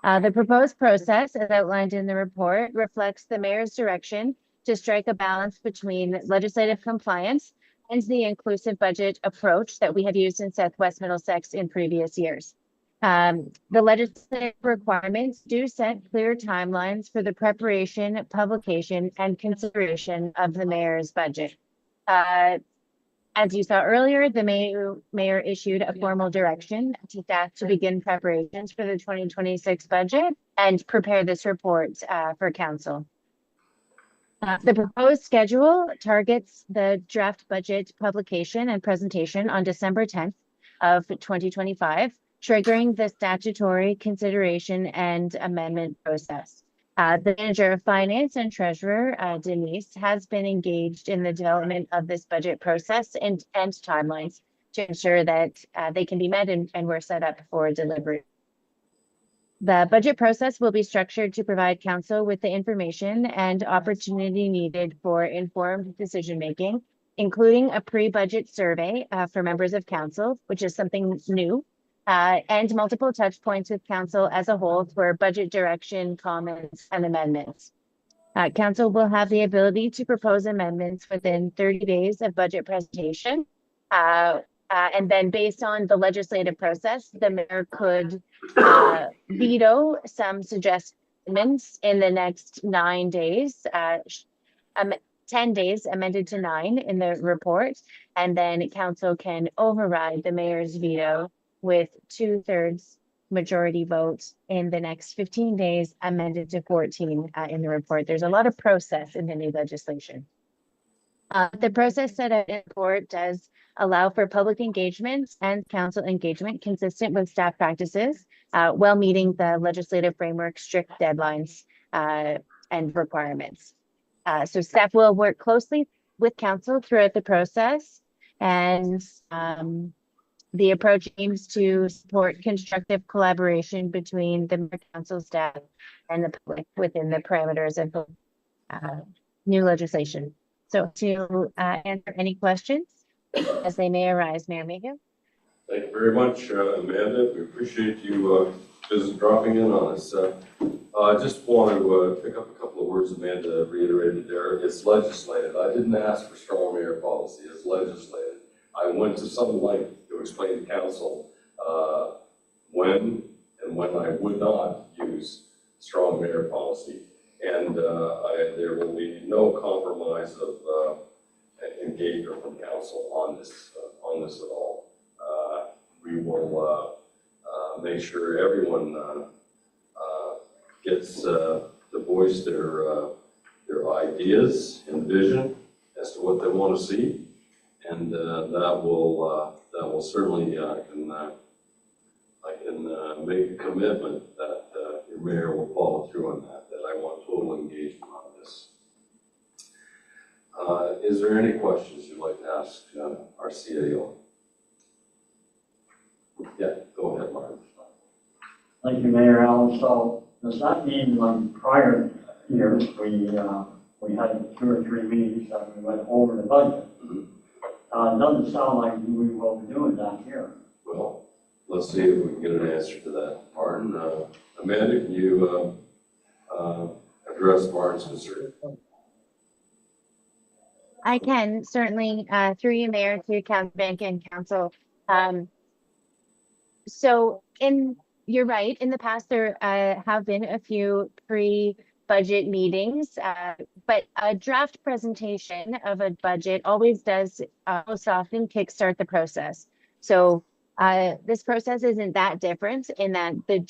The proposed process, as outlined in the report, reflects the mayor's direction to strike a balance between legislative compliance and the inclusive budget approach that we have used in Southwest Middlesex in previous years. The legislative requirements do set clear timelines for the preparation, publication, and consideration of the mayor's budget. As you saw earlier, the mayor issued a formal direction to staff to begin preparations for the 2026 budget and prepare this report for council. The proposed schedule targets the draft budget publication and presentation on December 10th of 2025, triggering the statutory consideration and amendment process. The manager of finance and treasurer, Denise, has been engaged in the development of this budget process and timelines to ensure that they can be met and we're set up for delivery. The budget process will be structured to provide council with the information and opportunity needed for informed decision-making, including a pre-budget survey for members of council, which is something new, and multiple touch points with council as a whole for budget direction, comments, and amendments. Council will have the ability to propose amendments within 30 days of budget presentation. And then based on the legislative process, the mayor could veto some suggestions in the next 9 days, 10 days amended to 9 in the report, and then council can override the mayor's veto with 2/3 majority vote in the next 15 days, amended to 14 in the report. There's a lot of process in the new legislation. The process set out in the report does allow for public engagement and council engagement consistent with staff practices, while meeting the legislative framework strict deadlines and requirements. So staff will work closely with council throughout the process, and the approach aims to support constructive collaboration between the mayor, council staff and the public within the parameters of the new legislation. So to answer any questions as they may arise, Mayor Mayhew. Thank you very much, Amanda. We appreciate you just dropping in on us. I just want to pick up a couple of words Amanda reiterated there. It's legislated. I didn't ask for strong mayor policy. It's legislated. I went to some length to explain to council when I would not use strong mayor policy. And there will be no compromise of engagement from council on this at all. We will make sure everyone gets to voice their ideas and vision as to what they want to see, and that will certainly I can make a commitment that your mayor will follow through on that. I want total engagement on this. Is there any questions you'd like to ask our CAO? Yeah, go ahead, Martin. Thank you, Mayor Allen. So does that mean like prior years, we had 2 or 3 meetings that we went over the budget? Mm-hmm. Doesn't sound like we will be doing that here. Well, let's see if we can get an answer to that, Martin. Amanda, can you address Martin's concern? I can certainly, through you, Mayor, to Council Bank and Council. So you're right, in the past there have been a few pre-budget meetings, but a draft presentation of a budget always does most often kickstart the process. So this process isn't that different in that the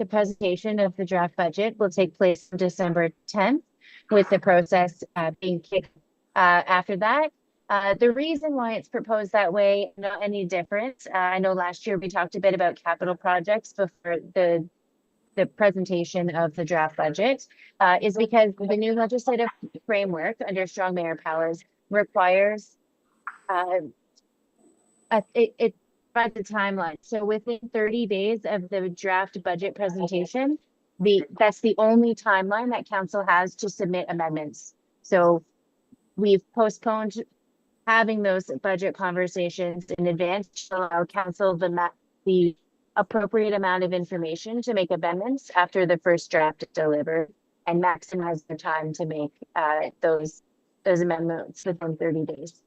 presentation of the draft budget will take place on December 10th, with the process being kicked after that. The reason why it's proposed that way, not any different. I know last year we talked a bit about capital projects before the presentation of the draft budget, is because the new legislative framework under strong mayor powers requires it provides a timeline. So within 30 days of the draft budget presentation, that's the only timeline that council has to submit amendments. So we've postponed having those budget conversations in advance to allow council the appropriate amount of information to make amendments after the first draft is delivered and maximize the time to make those amendments within 30 days.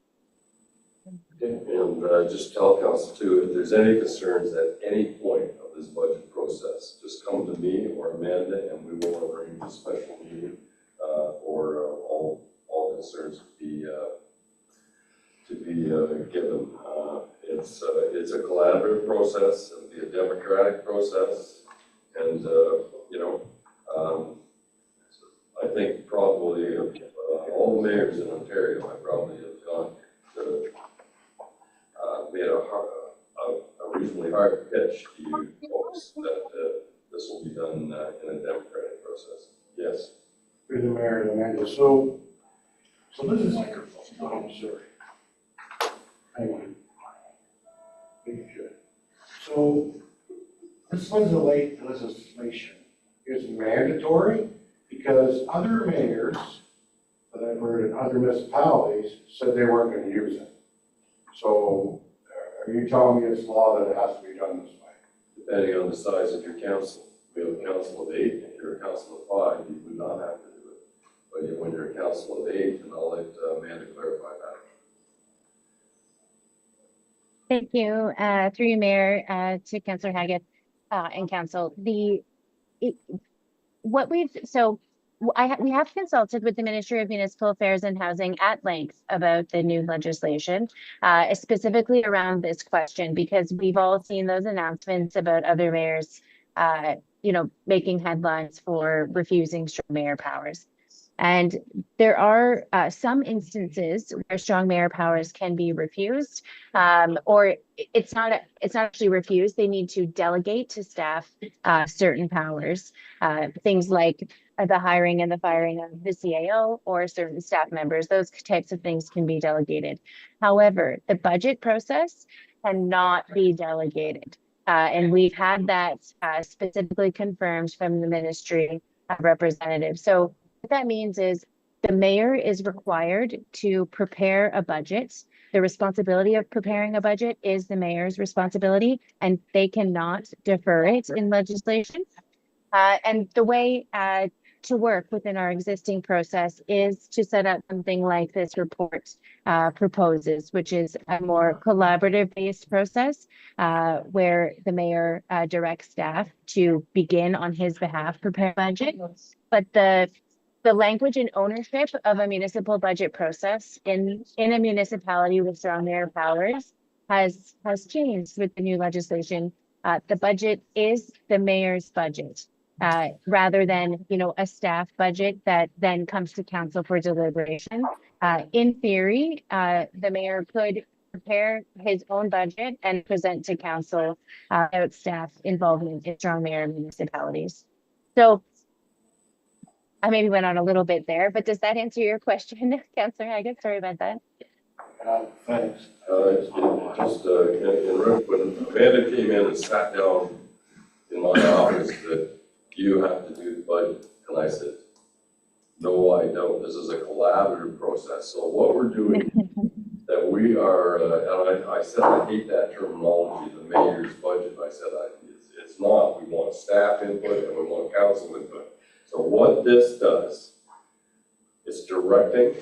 And just tell council too, if there's any concerns at any point of this budget process, just come to me or Amanda and we will arrange a special meeting for all concerns to be given. It's a collaborative process, it'll be a democratic process, and I think probably all the mayors in Ontario, I probably have gone to made a reasonably hard pitch to you folks that this will be done in a democratic process. Yes. Through the mayor and Amanda. So this is microphone. Oh, I'm sorry. Hang on. Maybe you should. So this legislation is mandatory because other mayors that I've heard in other municipalities said they weren't going to use it. So are you telling me it's law that it has to be done this way? Depending on the size of your council. We have a council of 8. If you're a council of 5, you would not have to do it. But when you're a council of 8, then I'll let Amanda clarify that. Thank you, through you, Mayor, to Councillor Haggett and Council. We have consulted with the Ministry of Municipal Affairs and Housing at length about the new legislation, specifically around this question, because we've all seen those announcements about other mayors, making headlines for refusing strong mayor powers. And there are some instances where strong mayor powers can be refused, or it's not actually refused. They need to delegate to staff certain powers, things like the hiring and the firing of the CAO or certain staff members. Those types of things can be delegated. However, the budget process cannot be delegated. And we've had that specifically confirmed from the Ministry representative. So what that means is the mayor is required to prepare a budget. The responsibility of preparing a budget is the mayor's responsibility, and they cannot defer it in legislation. And the way to work within our existing process is to set up something like this report proposes, which is a more collaborative based process where the mayor directs staff to begin on his behalf prepare a budget. But the language and ownership of a municipal budget process in a municipality with strong mayor powers has changed with the new legislation. The budget is the mayor's budget. Rather than, a staff budget that then comes to council for deliberation. In theory, the mayor could prepare his own budget and present to council without staff involvement in strong mayor municipalities. So I maybe went on a little bit there, but does that answer your question, Councillor Haggett? Sorry about that. Thanks. When Amanda came in and sat down in my office that you have to do the budget, and I said, no, I don't. This is a collaborative process. So what we're doing, that we are, and I said I hate that terminology, the mayor's budget. I said it's not. We want staff input and we want council input. So what this does is directing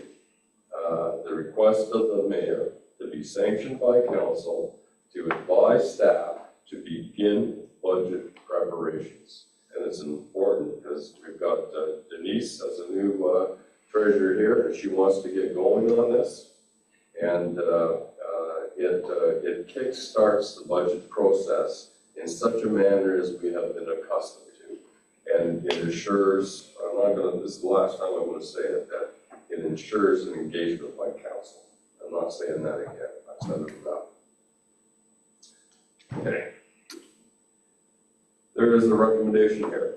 the request of the mayor to be sanctioned by council to advise staff to begin budget preparations. And it's important because we've got Denise as a new treasurer here, and she wants to get going on this. And it kickstarts the budget process in such a manner as we have been accustomed to. And it ensures, this is the last time I'm going to say it, that it ensures an engagement by council. I'm not saying that again. I've said it enough. Okay. There is a recommendation here.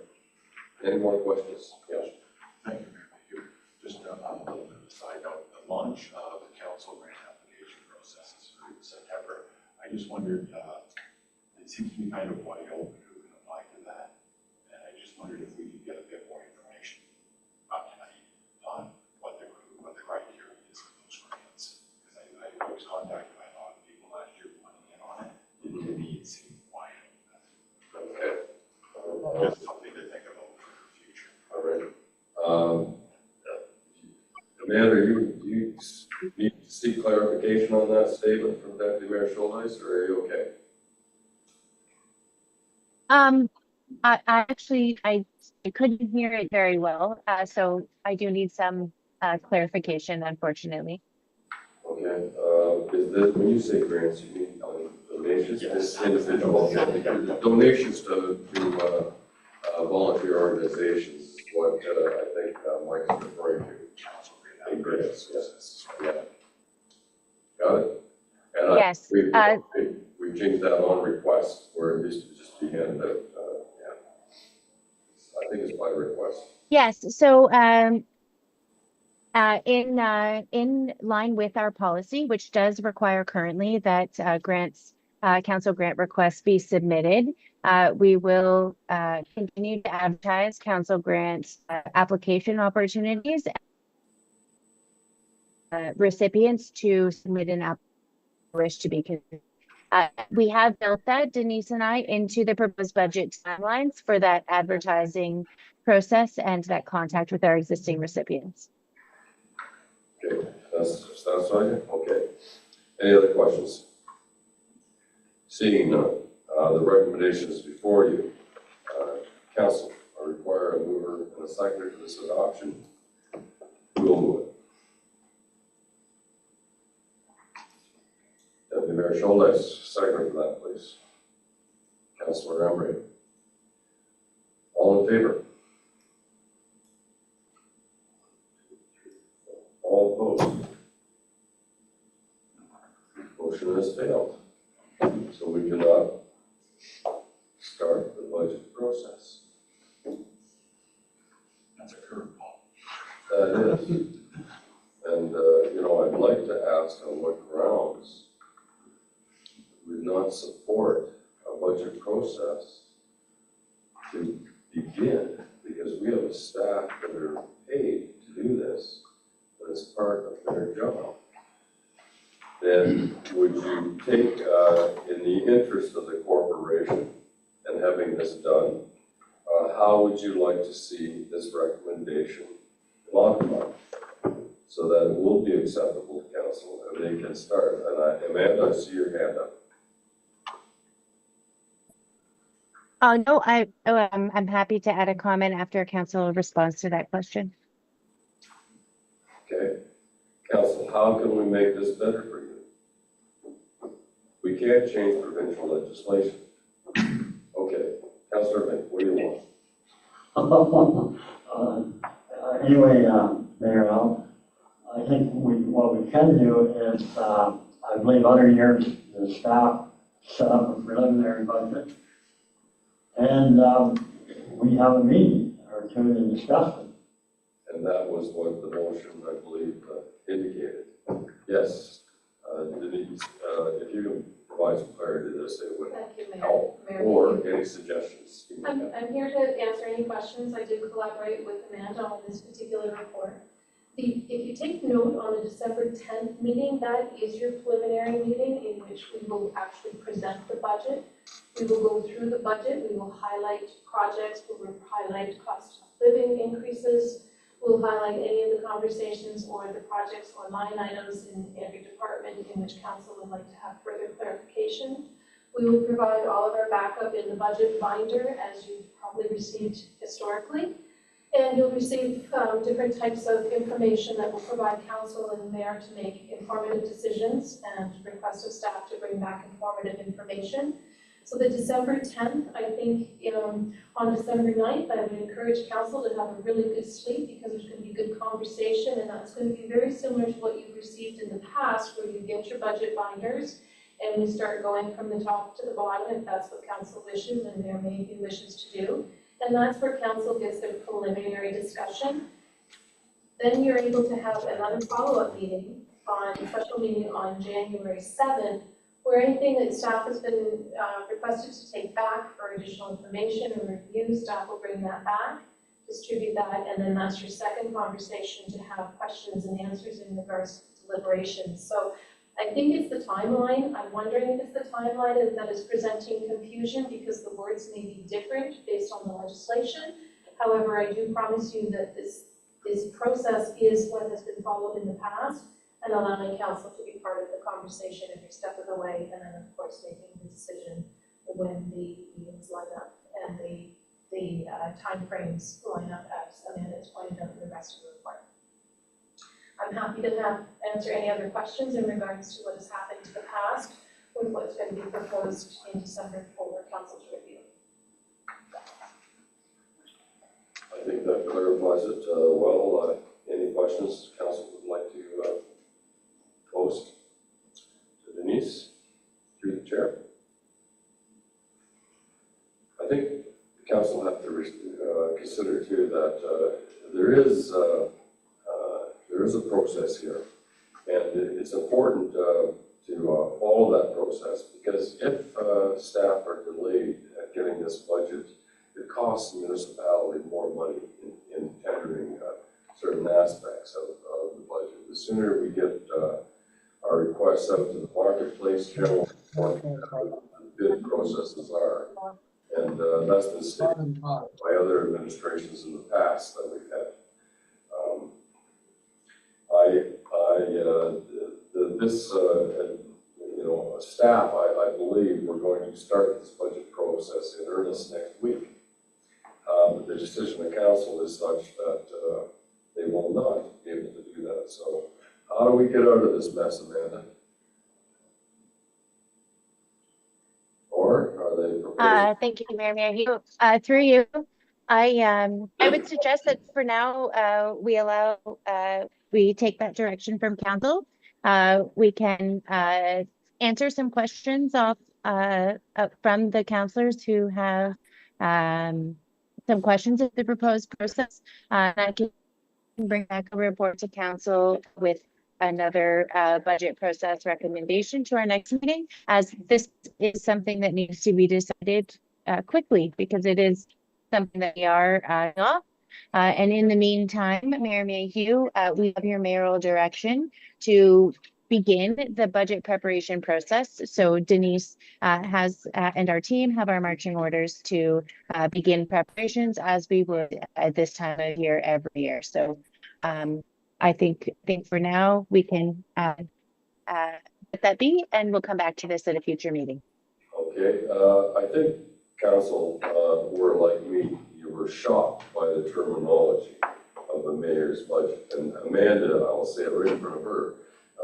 Any more questions? Yes. Thank you, Mayor. Just a little bit of a side note, the launch of the council grant application process is in September. I just wondered, it seems to be kind of wide open who can apply to that. And I just wondered if we could get a bit more information, not tonight, on what the criteria is for those grants. Because I was contacted by a lot of people last year wanting in on it. And to me, it seemed wide open. Okay. Just something to think about for the future. All right. Amanda, you need to seek clarification on that statement from Deputy Mayor Schultheis, or are you okay? I actually, I couldn't hear it very well, so I do need some clarification, unfortunately. Okay, is this, when you say grants, you mean donations? Yes. Individual, donations to volunteer organizations is what I think Mike's referring to. Grants, yes. Yeah. Got it? And Yes. we changed that on request, where it used to just be handed out. Yeah. I think it's by request. Yes, so in line with our policy, which does require currently that council grant requests be submitted, we will continue to advertise council grant application opportunities. Recipients to submit an wish to be considered. We have built that, Denise and I, into the proposed budget timelines for that advertising process and that contact with our existing recipients. Okay, that's fine. Okay. Any other questions? Seeing none, the recommendations before you, council, require a mover and a seconder for this adoption. Who will move it? Deputy Mayor Schultheis, second for that, please. Councilor Emery. All in favor? All opposed? Motion has failed. So we cannot start the budget process. That's a curveball. That is. And, I'd like to ask on what grounds we would not support a budget process to begin, because we have a staff that are paid to do this, and it's part of their job. Then would you take, in the interest of the corporation and having this done, how would you like to see this recommendation modified so that it will be acceptable to council and they can start? And Amanda, I see your hand up. No, I'm happy to add a comment after council responds to that question. Okay. Council, how can we make this better for you? We can't change provincial legislation. Okay. Councilor Vink, what do you want? Anyway, Mayor Al, I think what we can do is, I believe other years, the staff set up a preliminary budget. And we have a meeting or two to discuss it. And that was what the motion, I believe, indicated. Yes, Denise, if you can provide some clarity to this, it would help. Or any suggestions. I'm here to answer any questions. I did collaborate with Amanda on this particular report. If you take note on the December 10th meeting, that is your preliminary meeting in which we will actually present the budget. We will go through the budget. We will highlight projects. We will highlight cost of living increases. We'll highlight any of the conversations or the projects or line items in every department in which council would like to have further clarification. We will provide all of our backup in the budget binder, as you've probably received historically. And you'll receive different types of information that will provide council and mayor to make informative decisions and request of staff to bring back informative information. So the December 10th, I think on December 9th, I would encourage council to have a really good sleep, because there's going to be good conversation, and that's going to be very similar to what you've received in the past, where you get your budget binders and we start going from the top to the bottom if that's what council wishes, and there may be wishes to do. And that's where council gets their preliminary discussion. Then you're able to have another follow-up meeting special meeting on January 7th, or anything that staff has been requested to take back for additional information or review, staff will bring that back, distribute that, and then that's your second conversation to have questions and answers in regards to deliberations. So I think it's the timeline. I'm wondering if it's the timeline that is presenting confusion because the words may be different based on the legislation. However, I do promise you that this process is what has been followed in the past, and allowing council to be part of the conversation every step of the way, and then of course making the decision when the meetings line up and the timeframes line up as Amanda's pointed out in the rest of the report. I'm happy to answer any other questions in regards to what has happened to the past with what's going to be proposed in December for council to review. I think that clarifies it well. Any questions council would like to post to Denise through the chair? I think the council have to consider too that there is a process here, and it's important to follow that process, because if staff are delayed at getting this budget, it costs the municipality more money in tendering certain aspects of the budget. The sooner we get our requests out to the marketplace, general, the bid processes are. And that's been stated by other administrations in the past that we've had. Staff, I believe we're going to start this budget process in earnest next week. But the decision of council is such that they will not be able to do that. So how do we get out of this mess, Amanda? Or are they proposing? Thank you, Mayor Hugh. Through you, I would suggest that for now, we take that direction from council. We can answer some questions off from the councillors who have some questions of the proposed process. I can bring back a report to council with another budget process recommendation to our next meeting, as this is something that needs to be decided quickly, because it is something that we are off. And in the meantime, Mayor Mayhew, we have your mayoral direction to begin the budget preparation process. So Denise has and our team have our marching orders to begin preparations as we would at this time of year every year. So I think for now we can let that be, and we'll come back to this at a future meeting. Okay, I think council were like me. You were shocked by the terminology of the mayor's budget. And Amanda, I'll say it right in front of her.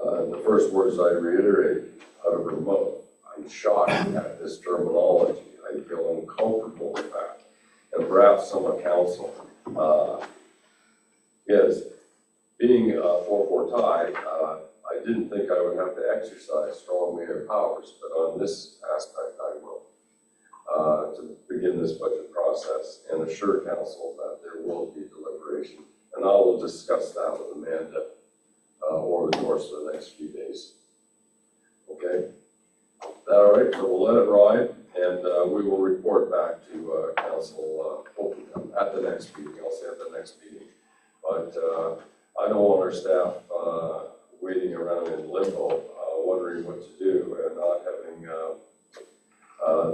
The first words I reiterated out of her mouth, I'm shocked at this terminology. I feel uncomfortable with that. And perhaps some of council is being a 4-4 tie. I didn't think I would have to exercise strong mayor powers, but on this aspect I will. To begin this budget process and assure council that there will be deliberation. And I will discuss that with Amanda over the course of the next few days. Okay? That all right? So we'll let it ride, and we will report back to council hopefully at the next meeting. I'll say at the next meeting. But I don't want our staff waiting around in limbo, wondering what to do and not having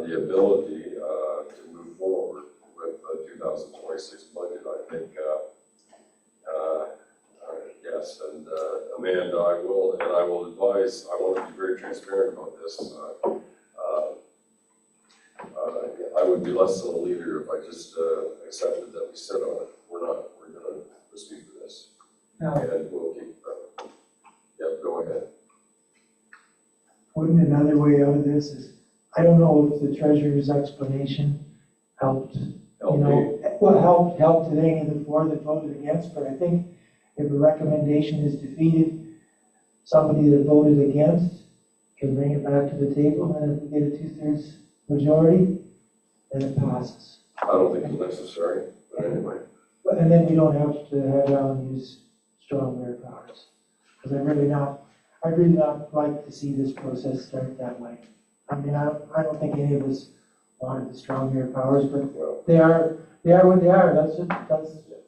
the ability to move forward with the 2026 budget. I think, yes, and Amanda, I will advise, I want to be very transparent about this. I would be less than a leader if I just accepted that we sit on it. We're going to proceed with this. No. And we'll keep, go ahead. Wouldn't another way out of this is, I don't know if the treasurer's explanation helped, helped today any of the 4 that voted against, but I think if a recommendation is defeated, somebody that voted against can bring it back to the table, and if we get a 2/3 majority, then it passes. I don't think it's necessary, but anyway. And then we don't have to have Alan use strong mayor powers, because I'd really not like to see this process start that way. I mean, I don't think any of us wanted the strong air powers, but they are what they are. That's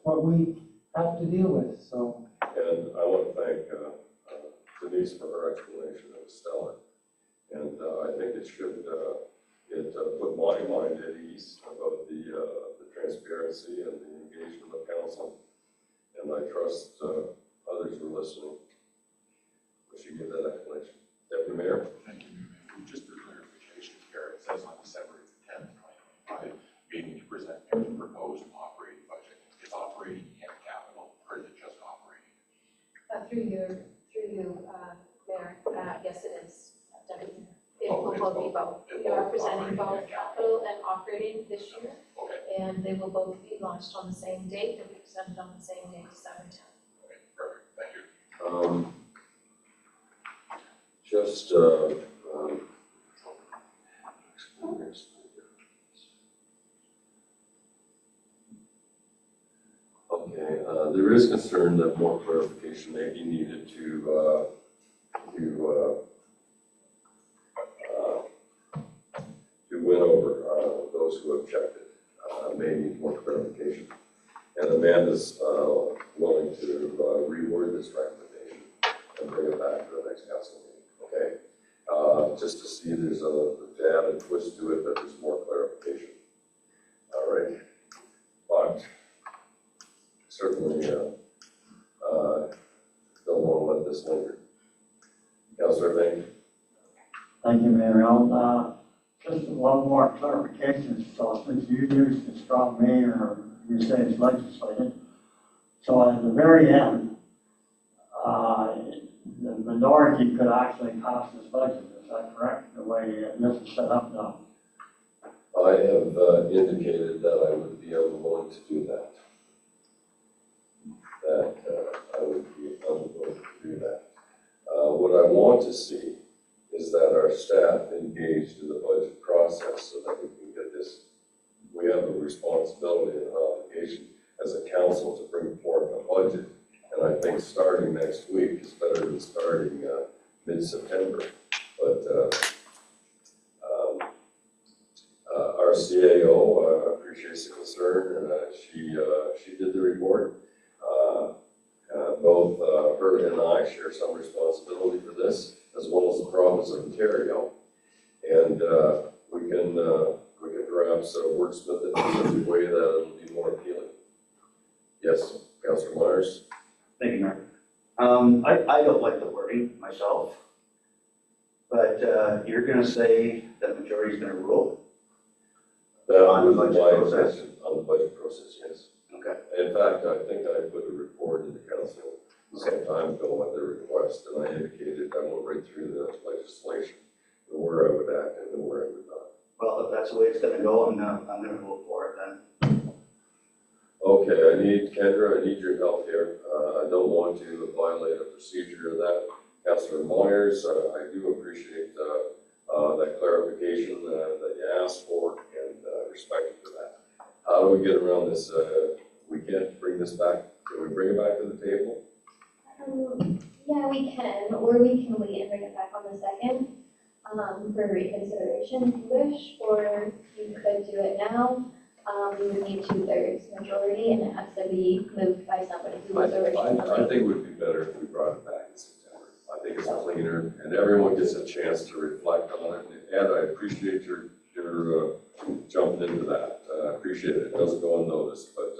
what we have to deal with, so. And I want to thank Denise for her explanation. It was stellar. And I think it should, put my mind at ease about the transparency and the engagement of council. And I trust others were listening. We should give that explanation. Deputy Mayor? Thank you. Just for clarification here, it says on December 10th, 2025, meeting to present a proposed operating budget. Is operating and capital, or is it just operating? Through you, Mayor, yes, it is. Deputy Mayor. It will it's both be both. We are presenting operating both and capital and operating this year. Okay. And they will both be launched on the same date. They'll be presented on the same day, December 10th. Okay, perfect. Thank you. Okay, there is concern that more clarification may be needed to win over those who objected. May need more clarification. And Amanda's willing to reword this recommendation and bring it back to the next council meeting, okay? Just to see there's to add a twist to it, that there's more clarification. All right, but certainly don't want to let this linger. Councillor Lane? Thank you, Mayor. Just one more clarification. So since you used the strong mayor, or you say it's legislated, so at the very end, the minority could actually pass this budget. Is that correct? The way this is set up now? I have indicated that I would be unwilling to do that. I would be unwilling to do that. What I want to see is that our staff engaged in the budget process so that we can get this. We have a responsibility and an obligation as a council to bring forth a budget. And I think starting next week is better than starting mid-September. But our CAO appreciates the concern, and she did the report. Both her and I share some responsibility for this, as well as the province of Ontario. And we can perhaps wordsmith it in such a way that it'll be more appealing. Yes, Councillor Myers? Thank you, Mayor. I don't like the wording myself, but you're going to say that majority is going to rule? On the budget process? On the budget process, yes. Okay. In fact, I think I put a report into council some time ago at their request, and I indicated I went right through the legislation, and where I would act and where I would not. Well, if that's the way it's going to go, I'm going to vote for it then. Okay, Kendra, I need your help here. I don't want to violate a procedure of that. Councillor Myers, I do appreciate that clarification that you asked for, and respect you for that. How do we get around this? We can't bring this back. Can we bring it back to the table? Yeah, we can, or we can wait and bring it back on the 2nd for reconsideration if you wish, or you could do it now. We would need 2/3 majority, and it has to be moved by somebody who was originally. I think it would be better if we brought it back in September. I think it's cleaner, and everyone gets a chance to reflect on it. And I appreciate your jumping into that. I appreciate it. It doesn't go unnoticed, but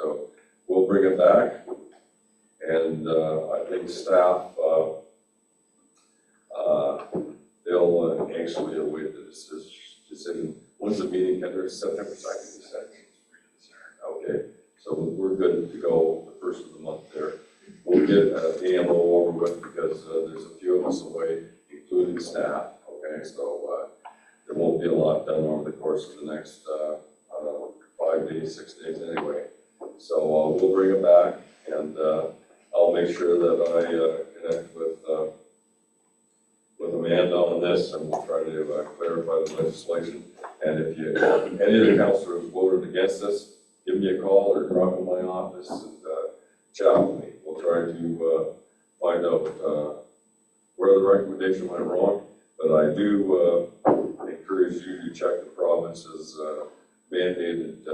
we'll bring it back. And I think staff, they'll anxiously await the decision. When's the meeting, Kendra? September 2nd, you said? Okay, so we're good to go the first of the month there. We'll get AMO over with because there's a few of us away, including staff, okay? So there won't be a lot done over the course of the next 5 days, 6 days anyway. So we'll bring it back, and I'll make sure that I connect with Amanda on this, and we'll try to clarify the legislation. And if any of the councilors voted against this, give me a call or drop in my office and chat with me. We'll try to find out where the recommendation went wrong, but I do encourage you to check the province's mandated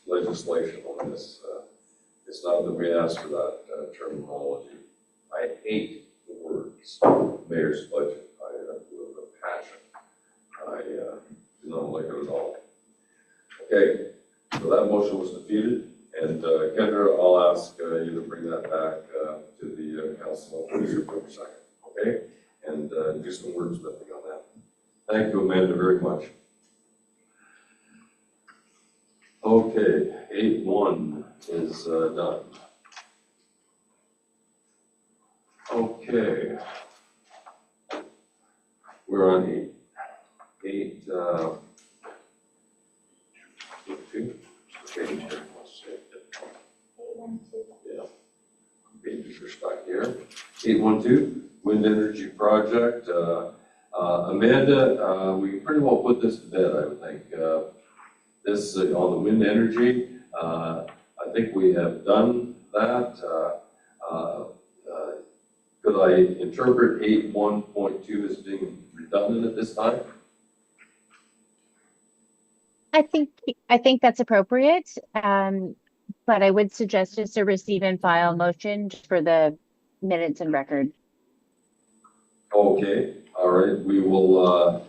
legislation on this. It's not that we asked for that terminology. I hate the words mayor's budget. With a passion. I do not like it at all. Okay, so that motion was defeated, and Kendra, I'll ask you to bring that back to the council for a second, okay? And do some wordsmithing on that. Thank you, Amanda, very much. Okay, 8.1 is done. Okay. We're on 8. 2. Okay, yeah. Pages are stuck here. 8.1.2, wind energy project. Amanda, we can pretty well put this to bed, I would think. This on the wind energy, I think we have done that. Could I interpret 8.1.2 as being redundant at this time? I think that's appropriate. But I would suggest just a receive and file motion for the minutes and record. Okay, all right, we will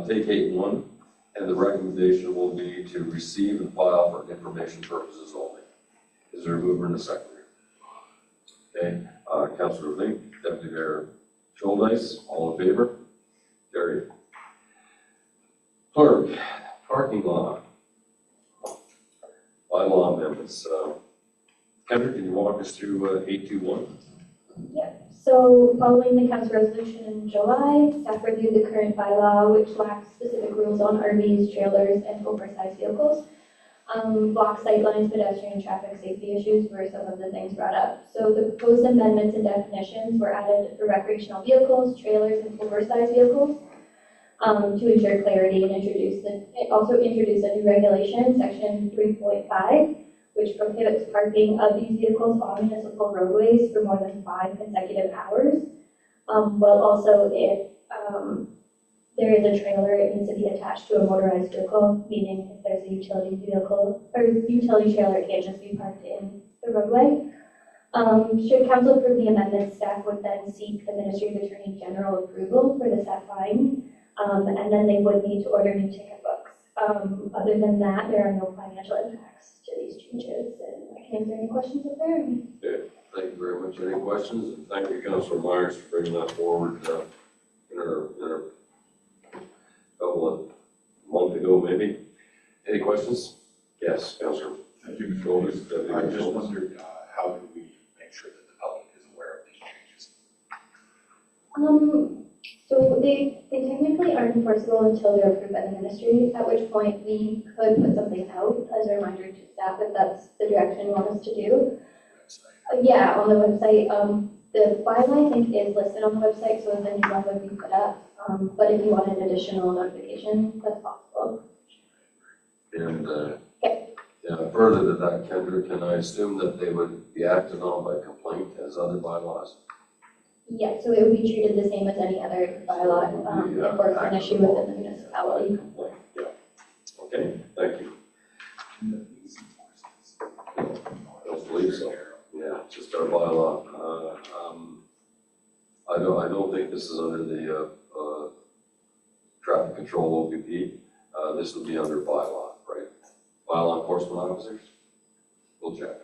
take 8.1, and the recommendation will be to receive and file for information purposes only. Is there a mover and a seconder? Okay, Councillor Link, Deputy Mayor Schuldice, all in favor? Carried. Clerk, parking lot. Bylaw amendments. Kendra, can you walk us through 8.2.1? Yep, so following the council resolution in July, staff reviewed the current bylaw, which lacks specific rules on RVs, trailers, and oversized vehicles. Block sightlines, pedestrian and traffic safety issues were some of the things brought up. So the proposed amendments and definitions were added for recreational vehicles, trailers, and oversized vehicles to ensure clarity and also introduce a new regulation, section 3.5, which prohibits parking of these vehicles on municipal roadways for more than 5 consecutive hours. While also if there is a trailer, it needs to be attached to a motorized vehicle, meaning if there's a utility vehicle or utility trailer, it can't just be parked in the roadway. Should council approve the amendment, staff would then seek the Ministry of Attorney General approval for the set fine, and then they would need to order new ticket books. Other than that, there are no financial impacts to these changes, and I can answer any questions if there are any. Okay, thank you very much. Any questions? And thank you, Councillor Myers, for bringing that forward in our couple of months ago, maybe. Any questions? Yes, Councillor. Thank you, Mr. Shoulders. I just wondered, how do we make sure that the public is aware of these changes? So they technically aren't enforceable until they're approved by the ministry, at which point we could put something out as a reminder to staff if that's the direction you want us to do. Yeah, on the website. The bylaw, I think, is listed on the website, so the new one would be put up. But if you want an additional notification, that's possible. And yeah, further to that, Kendra, can I assume that they would be acted on by complaint as other bylaws? Yeah, so it would be treated the same as any other bylaw enforcement issue within the municipality. Yeah. Okay, thank you. I don't believe so. Yeah, just our bylaw. I don't think this is under the traffic control OPP. This would be under bylaw, right? Bylaw enforcement officers? We'll check.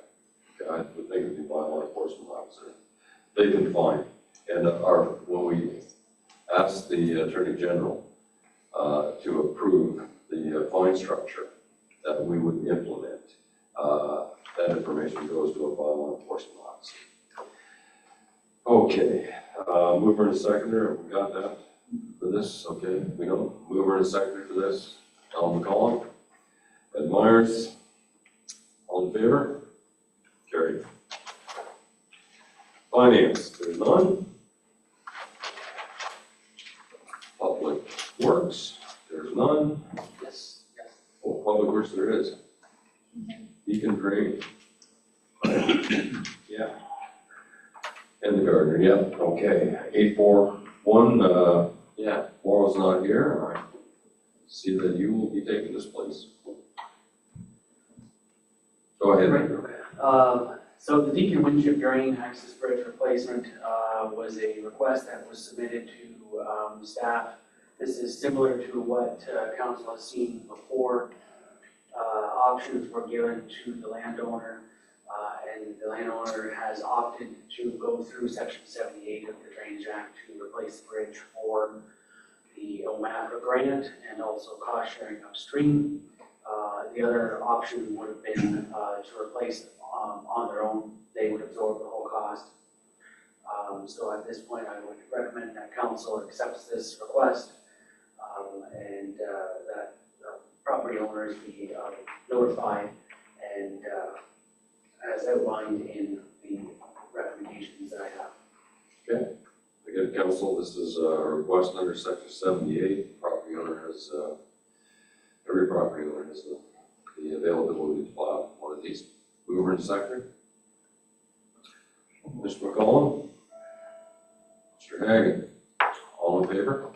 Okay, I would think it'd be bylaw enforcement officer. They can fine. And when we asked the Attorney General to approve the fine structure that we would implement, that information goes to a bylaw enforcement officer. Okay, mover and seconder, we got that for this, okay, we know, mover and seconder for this, Alan McCollum, Ed Myers, all in favor? Carried. Finance, there's none. Public Works, there's none. Yes, yes. Oh, Public Works there is. Beacon Drain. Yeah. And the gardener, yeah, okay. 841, yeah, Laura's not here. I see that you will be taking this place. Go ahead. So the Deacon Winship Drain Access Bridge replacement was a request that was submitted to staff. This is similar to what council has seen before. Options were given to the landowner, and the landowner has opted to go through Section 78 of the Drainage Act to replace the bridge for the OMAPRA grant and also cost sharing upstream. The other option would have been to replace it on their own. They would absorb the whole cost. So at this point, I would recommend that council accepts this request and that property owners be notified and as outlined in the recommendations that I have. Okay. Again, council, this is a request under Section 78. Property owner has, every property owner has the availability to file one of these. Mover and seconder. Mr. McCollum. Mr. Hagan. All in favor?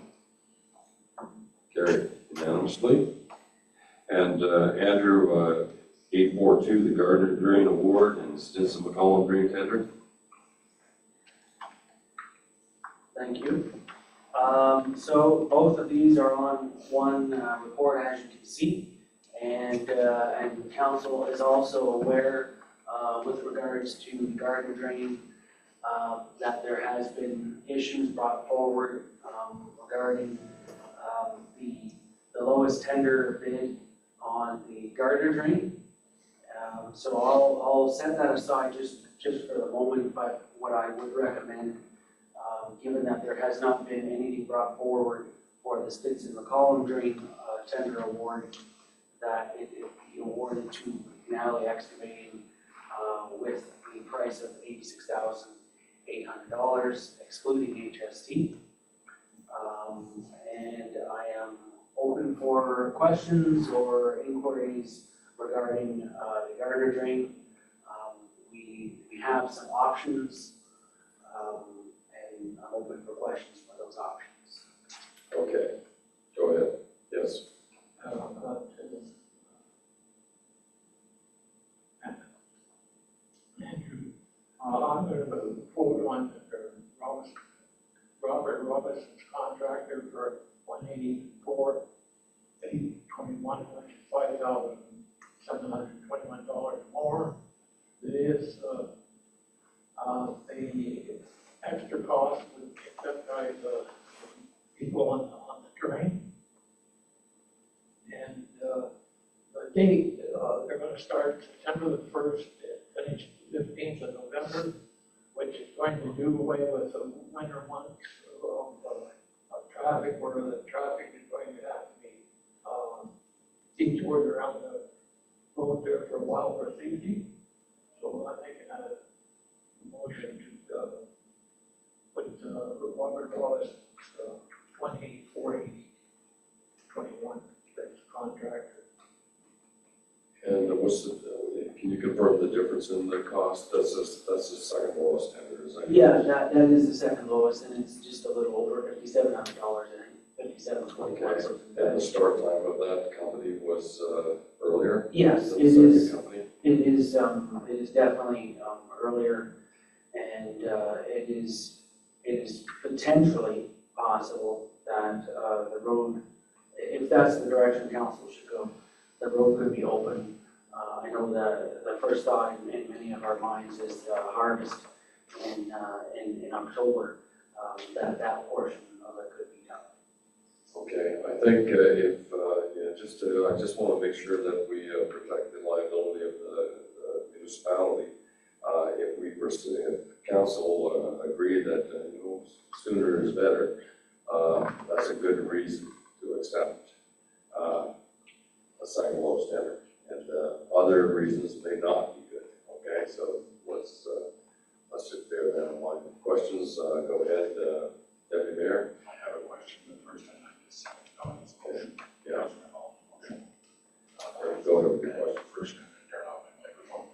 Carried unanimously. And Andrew, 842, the Gardner Drain Award and Stinson McCollum Drain Tender. Thank you. So both of these are on one report, as you can see, and council is also aware with regards to the Gardner Drain that there has been issues brought forward regarding the lowest tender bid on the Gardner Drain. So I'll set that aside just for the moment, but what I would recommend, given that there has not been anything brought forward for the Stinson McCollum Drain tender award, that it be awarded to Natalie Excavating with the price of $86,800, excluding HST. And I am open for questions or inquiries regarding the Gardner Drain. We have some options, and I'm open for questions for those options. Okay, go ahead. Yes. Andrew, I'm going to vote on Robert Robinson's contractor for $184,821, which is $5,721 more. It is the extra cost would be picked up by the people on the drain. And the date, they're going to start September the 1st and finish the 15th of November, which is going to do away with the winter months of traffic, where the traffic is going to have to be detoured around the road there for a while for safety. So I'm making a motion to put Robert Wallace 184,821 as contractor. And what's the, can you confirm the difference in the cost? That's the second lowest tender, is that? Yeah, that is the second lowest, and it's just a little over $5,700 and $5,721. Okay. And the start time of that company was earlier? Yes, it is. Company? It is definitely earlier, and it is potentially possible that the road, if that's the direction council should go, the road could be open. I know that the first thought in many of our minds is harvest in October. That portion of it could be done. Okay, I think if I just want to make sure that we protect the liability of the municipality. If council agree that sooner is better, that's a good reason to accept a second lowest tender. And other reasons may not be good. Okay, so let's just bear that in mind. Questions? Go ahead, Deputy Mayor. I have a question. The first time I just said on this motion. Yeah. Motion. Go ahead with your question. First, I'm going to turn off my microphone.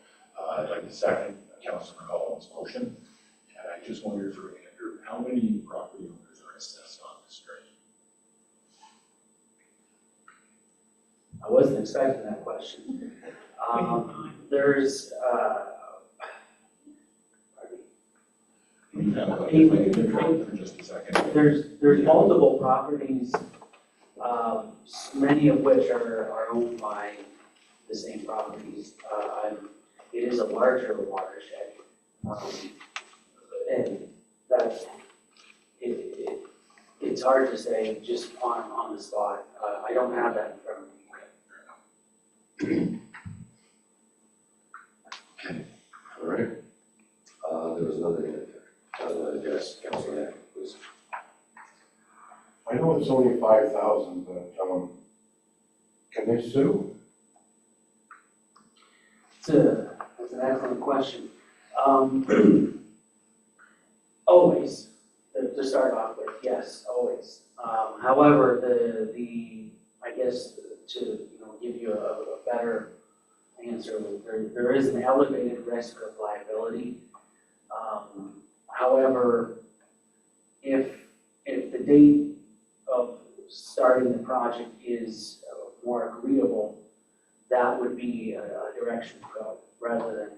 I'd like to second Councilor McCollum's motion, and I just want I wasn't expecting that question. There's, If I could interrupt for just a second. there's multiple properties, many of which are owned by the same properties. It is a larger watershed. And that's, it's hard to say just on the spot. I don't have that in front of me. Okay, all right. There was another hand there. Yes, Councilor Hack, please. I know it's only 5,000, but, can they sue? That's an excellent question. Always, to start off with, yes, always. However, I guess to give you a better answer, there is an elevated risk of liability. However, if the date of starting the project is more agreeable, that would be a direction to go, rather than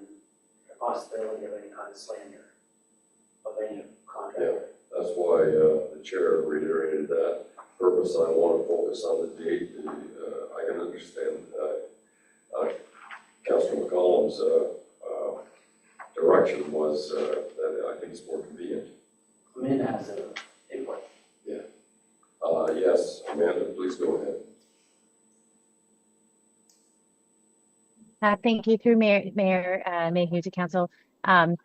the possibility of any kind of slander of any contractor. That's why the chair reiterated that purpose. I want to focus on the date. I can understand Councilor McCollum's direction was that I think it's more convenient. I'm in as an input. Yeah. Yes, Amanda, please go ahead. Thank you through Mayor Mayhew to Council. To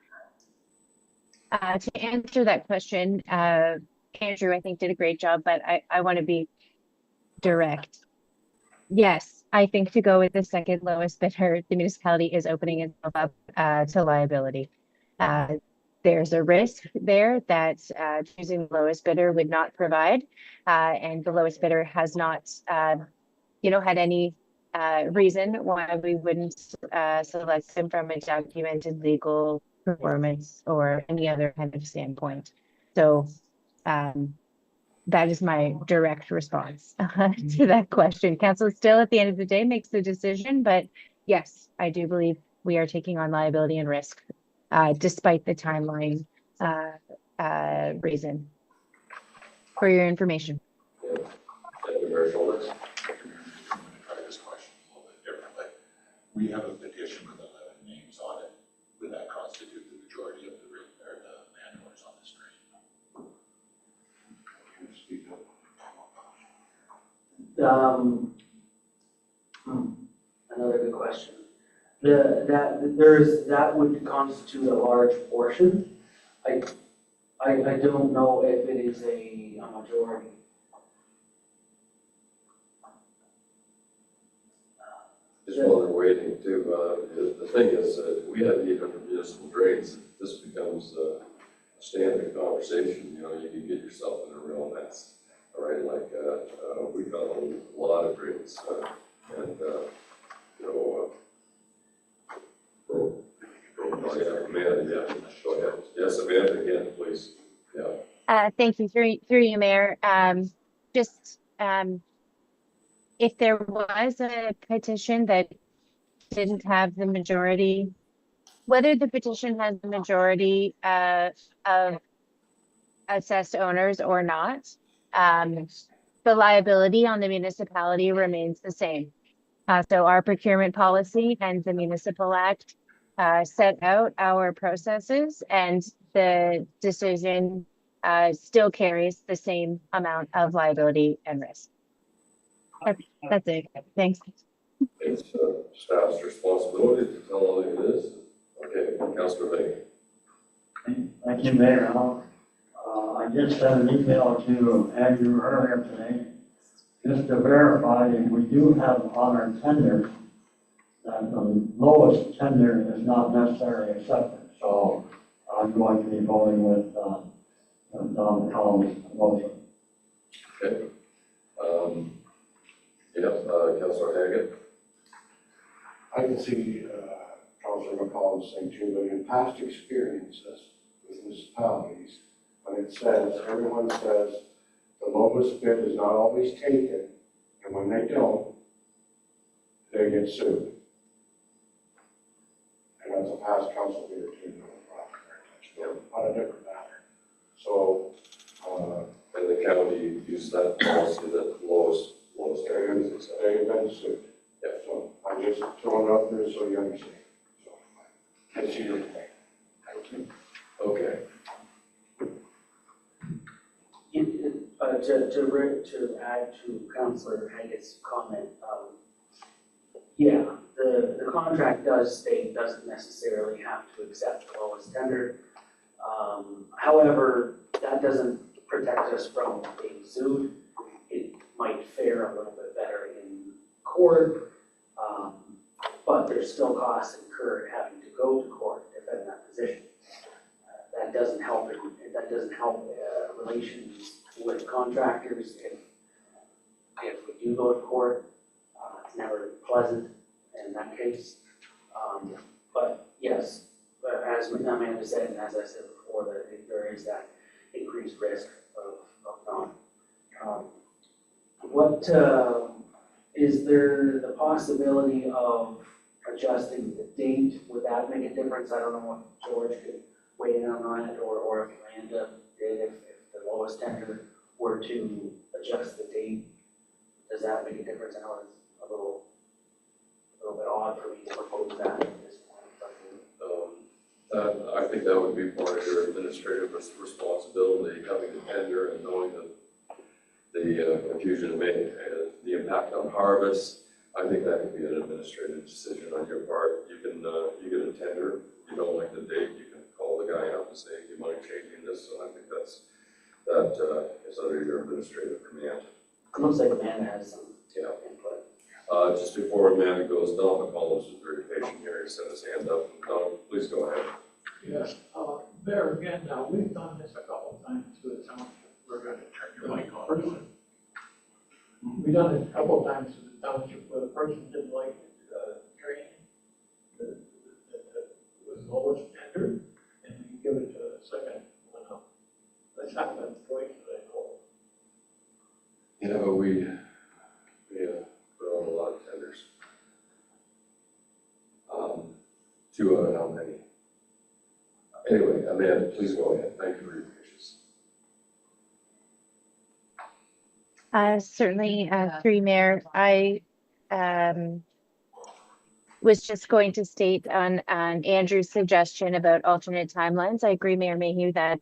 answer that question, Andrew, I think did a great job, but I want to be direct. Yes, I think to go with the second lowest bidder, the municipality is opening itself up to liability. There's a risk there that choosing the lowest bidder would not provide, and the lowest bidder has not, had any reason why we wouldn't select them from a documented legal performance or any other kind of standpoint. So that is my direct response to that question. Council still at the end of the day makes the decision, but yes, I do believe we are taking on liability and risk despite the timeline reason. For your information. Yeah. Thank you, Mayor Shoulders. Try this question a little bit differently. We have a petition with 11 names on it. Would that constitute the majority of the landowners on the street? Can you speak up? Another good question. That would constitute a large portion. I don't know if it is a majority. Just while they're waiting to, the thing is, we have 800 municipal drains. This becomes a standard conversation. You can get yourself in a real mess. All right, like we've got a lot of drains, and Amanda, yeah, go ahead. Yes, Amanda, again, please. Yeah. Thank you through you, Mayor. If there was a petition that didn't have the majority, whether the petition has the majority of assessed owners or not, the liability on the municipality remains the same. So our procurement policy and the Municipal Act set out our processes, and the decision still carries the same amount of liability and risk. That's it. Thanks. It's staff's responsibility to tell all of this. Okay, Councilor Baker. Thank you, Mayor. I just sent an email to Andrew earlier today, just to verify, and we do have on our tender that the lowest tender is not necessarily accepted. So I'm going to be voting with Don McCollum's motion. Okay. Councilor Haggett. I can see Councilor McCollum saying too, but in past experiences with municipalities, when it says, everyone says the lowest bid is not always taken, and when they don't, they get sued. And that's a past council meeting too, on a different matter. So, And the county used that policy that lowest areas. they've been sued. Yeah. So I'm just throwing it out there so you understand. So, that's your thing. Thank you. Okay. To add to Councillor Haggett's comment, yeah, the contract does state doesn't necessarily have to accept the lowest tender. However, that doesn't protect us from being sued. It might fare a little bit better in court, but there's still costs incurred having to go to court to defend that position. That doesn't help relations with contractors if we do go to court. It's never pleasant in that case. But yes, but as Amanda said, and as I said before, that there is that increased risk of not. What is there the possibility of adjusting the date? Would that make a difference? I don't know what George could weigh in on it, or if Amanda did, if the lowest tender were to adjust the date, does that make a difference? I know it's a little bit odd for me to propose that at this point. I think that would be part of your administrative responsibility, having to tender and knowing the confusion it may, the impact on harvest. I think that could be an administrative decision on your part. You can a tender. If you don't like the date, you can call the guy up and say, "Do you mind changing this?" So I think that is under your administrative command. It looks like Amanda has some input. Just before Amanda goes, Don McCollum is very patient here. He set his hand up. Don, please go ahead. Yes, there again, now, we've done this a couple times to the township. We're gonna turn your mic on. We've done it a couple times to the township where the person didn't like the drain that was lowest tender, and we give it to the second one up. That's happened twice that I know. Yeah, but we put on a lot of tenders. 2 out of how many? Anyway, Amanda, please go ahead. Thank you for your patience. Certainly, through Mayor, I was just going to state on Andrew's suggestion about alternate timelines. I agree, Mayor Mayhew, that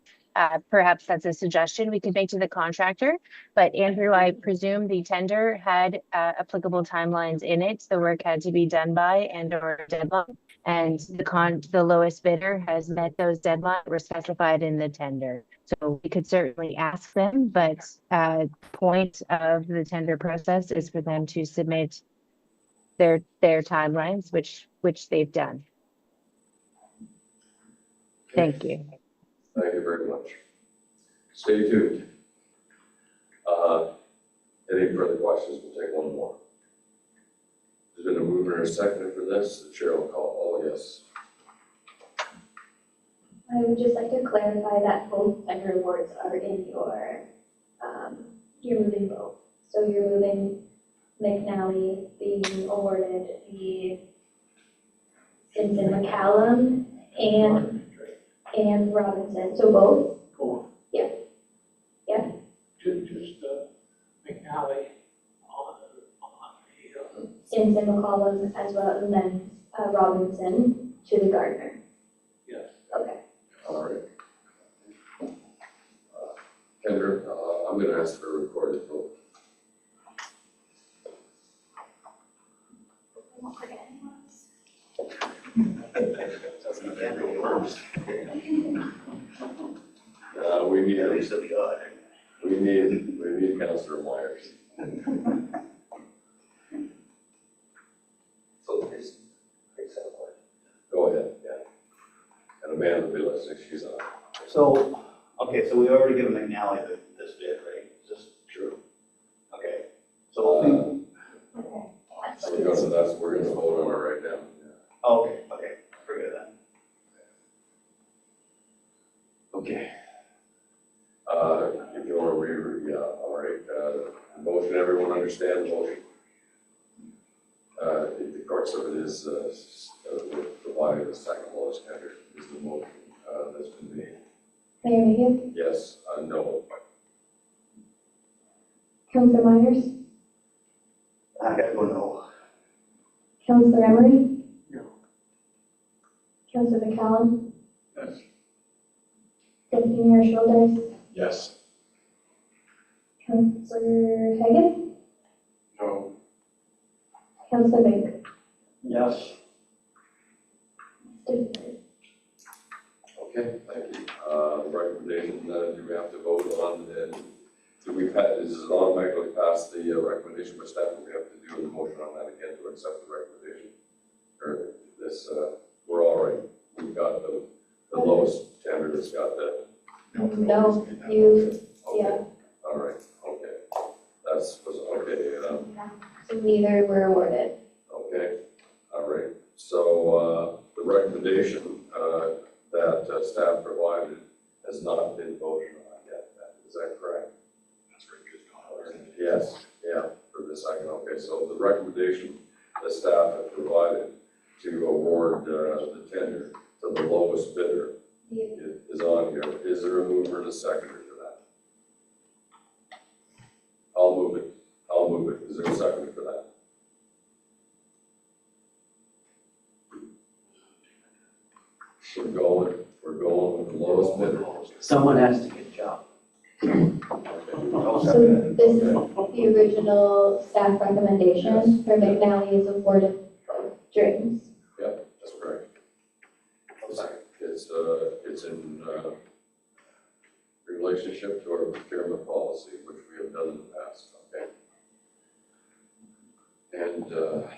perhaps that's a suggestion we could make to the contractor. But Andrew, I presume the tender had applicable timelines in it. The work had to be done by and/or deadline. And the lowest bidder has met those deadlines that were specified in the tender. So we could certainly ask them, but point of the tender process is for them to submit their timelines, which they've done. Thank you. Thank you very much. Stay tuned. Any further questions? We'll take one more. There's been a mover and a seconder for this. The chair will call. Oh, yes. I would just like to clarify that both tender awards are in you're moving both. So you're moving McNally being awarded the Simpson McCallum and Robinson. So both? Cool. Yeah. Yeah. Just McNally on the Simpson McCallum as well, and then Robinson to the gardener. Yes. Okay. All right. Kendra, I'm going to ask for a recorded vote. I won't forget anyone's. We need At least it'll be odd. we need Councillor Myers. So it's Go ahead, yeah. And Amanda Middlesex, she's on. So, okay, so we already given McNally this bid, right? Is this true? Okay, so, Okay. We're going to vote on it right now. okay, forget that. Okay. If you want to all right. Motion, everyone understand the motion? course, if it is, provided as second lowest tender is the motion, that's been made. Mayor Mayhew, Yes, no. Councillor Myers, I gotta go no. Councillor Emery, No. Councillor McCallum, Yes. Deputy Mayor Schuldice, Yes. Councillor Hagan, No. Councillor Baker. Yes. Okay, thank you. The recommendation, do we have to vote on, do we pass, is it automatically pass the recommendation by staff, or we have to do a motion on that again to accept the recommendation? Or this, we're all right, we've got the lowest tender that's got that. No, you, yeah, Okay, all right, okay. That's, okay, so neither were awarded. okay, all right. So, the recommendation, that staff provided has not been voted on yet. Is that correct? That's very good. Yes, yeah, for the second. Okay, so the recommendation that staff have provided to award the tender to the lowest bidder is on here. Is there a mover and a seconder for that? I'll move it. I'll move it. Is there a seconder for that? We're going with the lowest bidder. Someone has to get a job. So this is the original staff recommendation for McNally is awarded both drains. Yep, that's correct. It's in relationship to our procurement policy, which we have done in the past, okay? And, all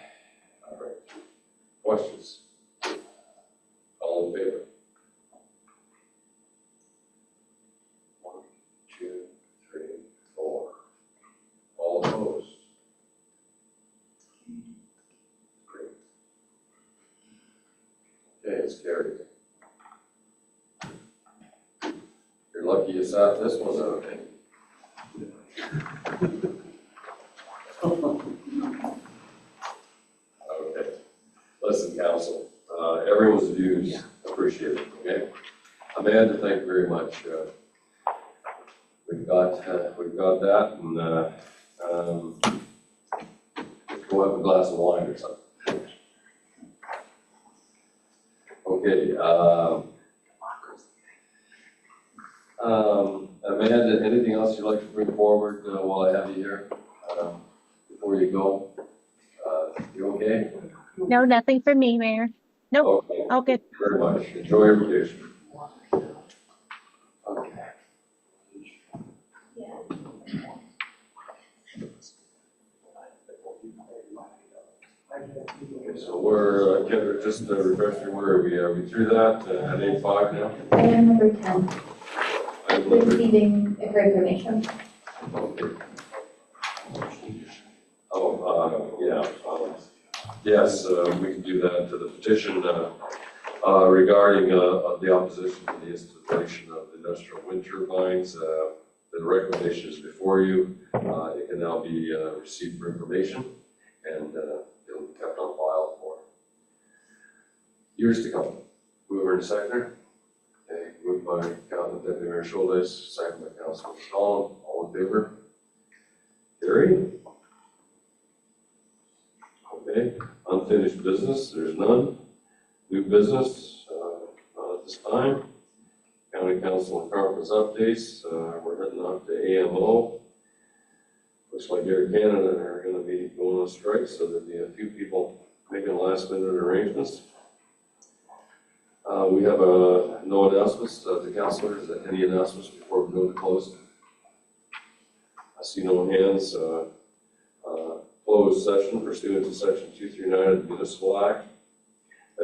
right, questions? All in favor? 1, 2, 3, 4. All opposed? 3. Okay, it's carried. You're lucky you sat this one out, okay? Okay, listen, council, everyone's views appreciated, okay? Amanda, thank you very much. We've got that, and go have a glass of wine or something. Okay, Amanda, anything else you'd like to bring forward while I have you here before you go? You okay? No, nothing for me, Mayor. Nope, Okay. all good. Thank you very much. Enjoy your vacation. Okay. Okay, so we're, Kendra, just refresh me, where are we? Are we through that at 8:05 now? Item number 10, Item number- receiving for information. Okay. Yeah. Yes, we can do that to the petition regarding the opposition to the installation of industrial wind turbines. The recommendation is before you. It can now be received for information, and it'll be kept on file for years to come. Mover and seconder. Okay, moved by Deputy Mayor Schuldice, second by Councilor McCollum. All in favor? Carried. Okay, unfinished business, there's none. New business, not at this time. County Council and conference updates, we're heading off to AMO. Looks like Air Canada are gonna be going on strike, so there'll be a few people making last minute arrangements. We have no announcements to councilors. Any announcements before we go to close? I see no hands. Closed session pursuant to section 239 of the Municipal Act.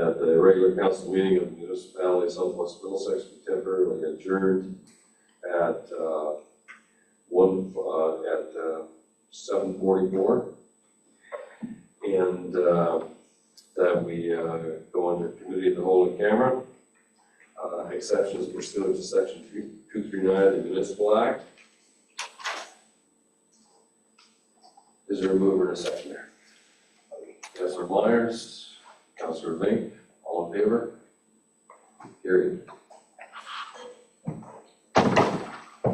At the regular council meeting of the municipality of Southwest Middlesex, we temporarily adjourned at 7:44, and that we go into committee of the whole in camera. Exceptions pursuant to section 239 of the Municipal Act. Is there a mover and a seconder? Yes, sir. Councillor Myers, Councillor Link, all in favor? Carried.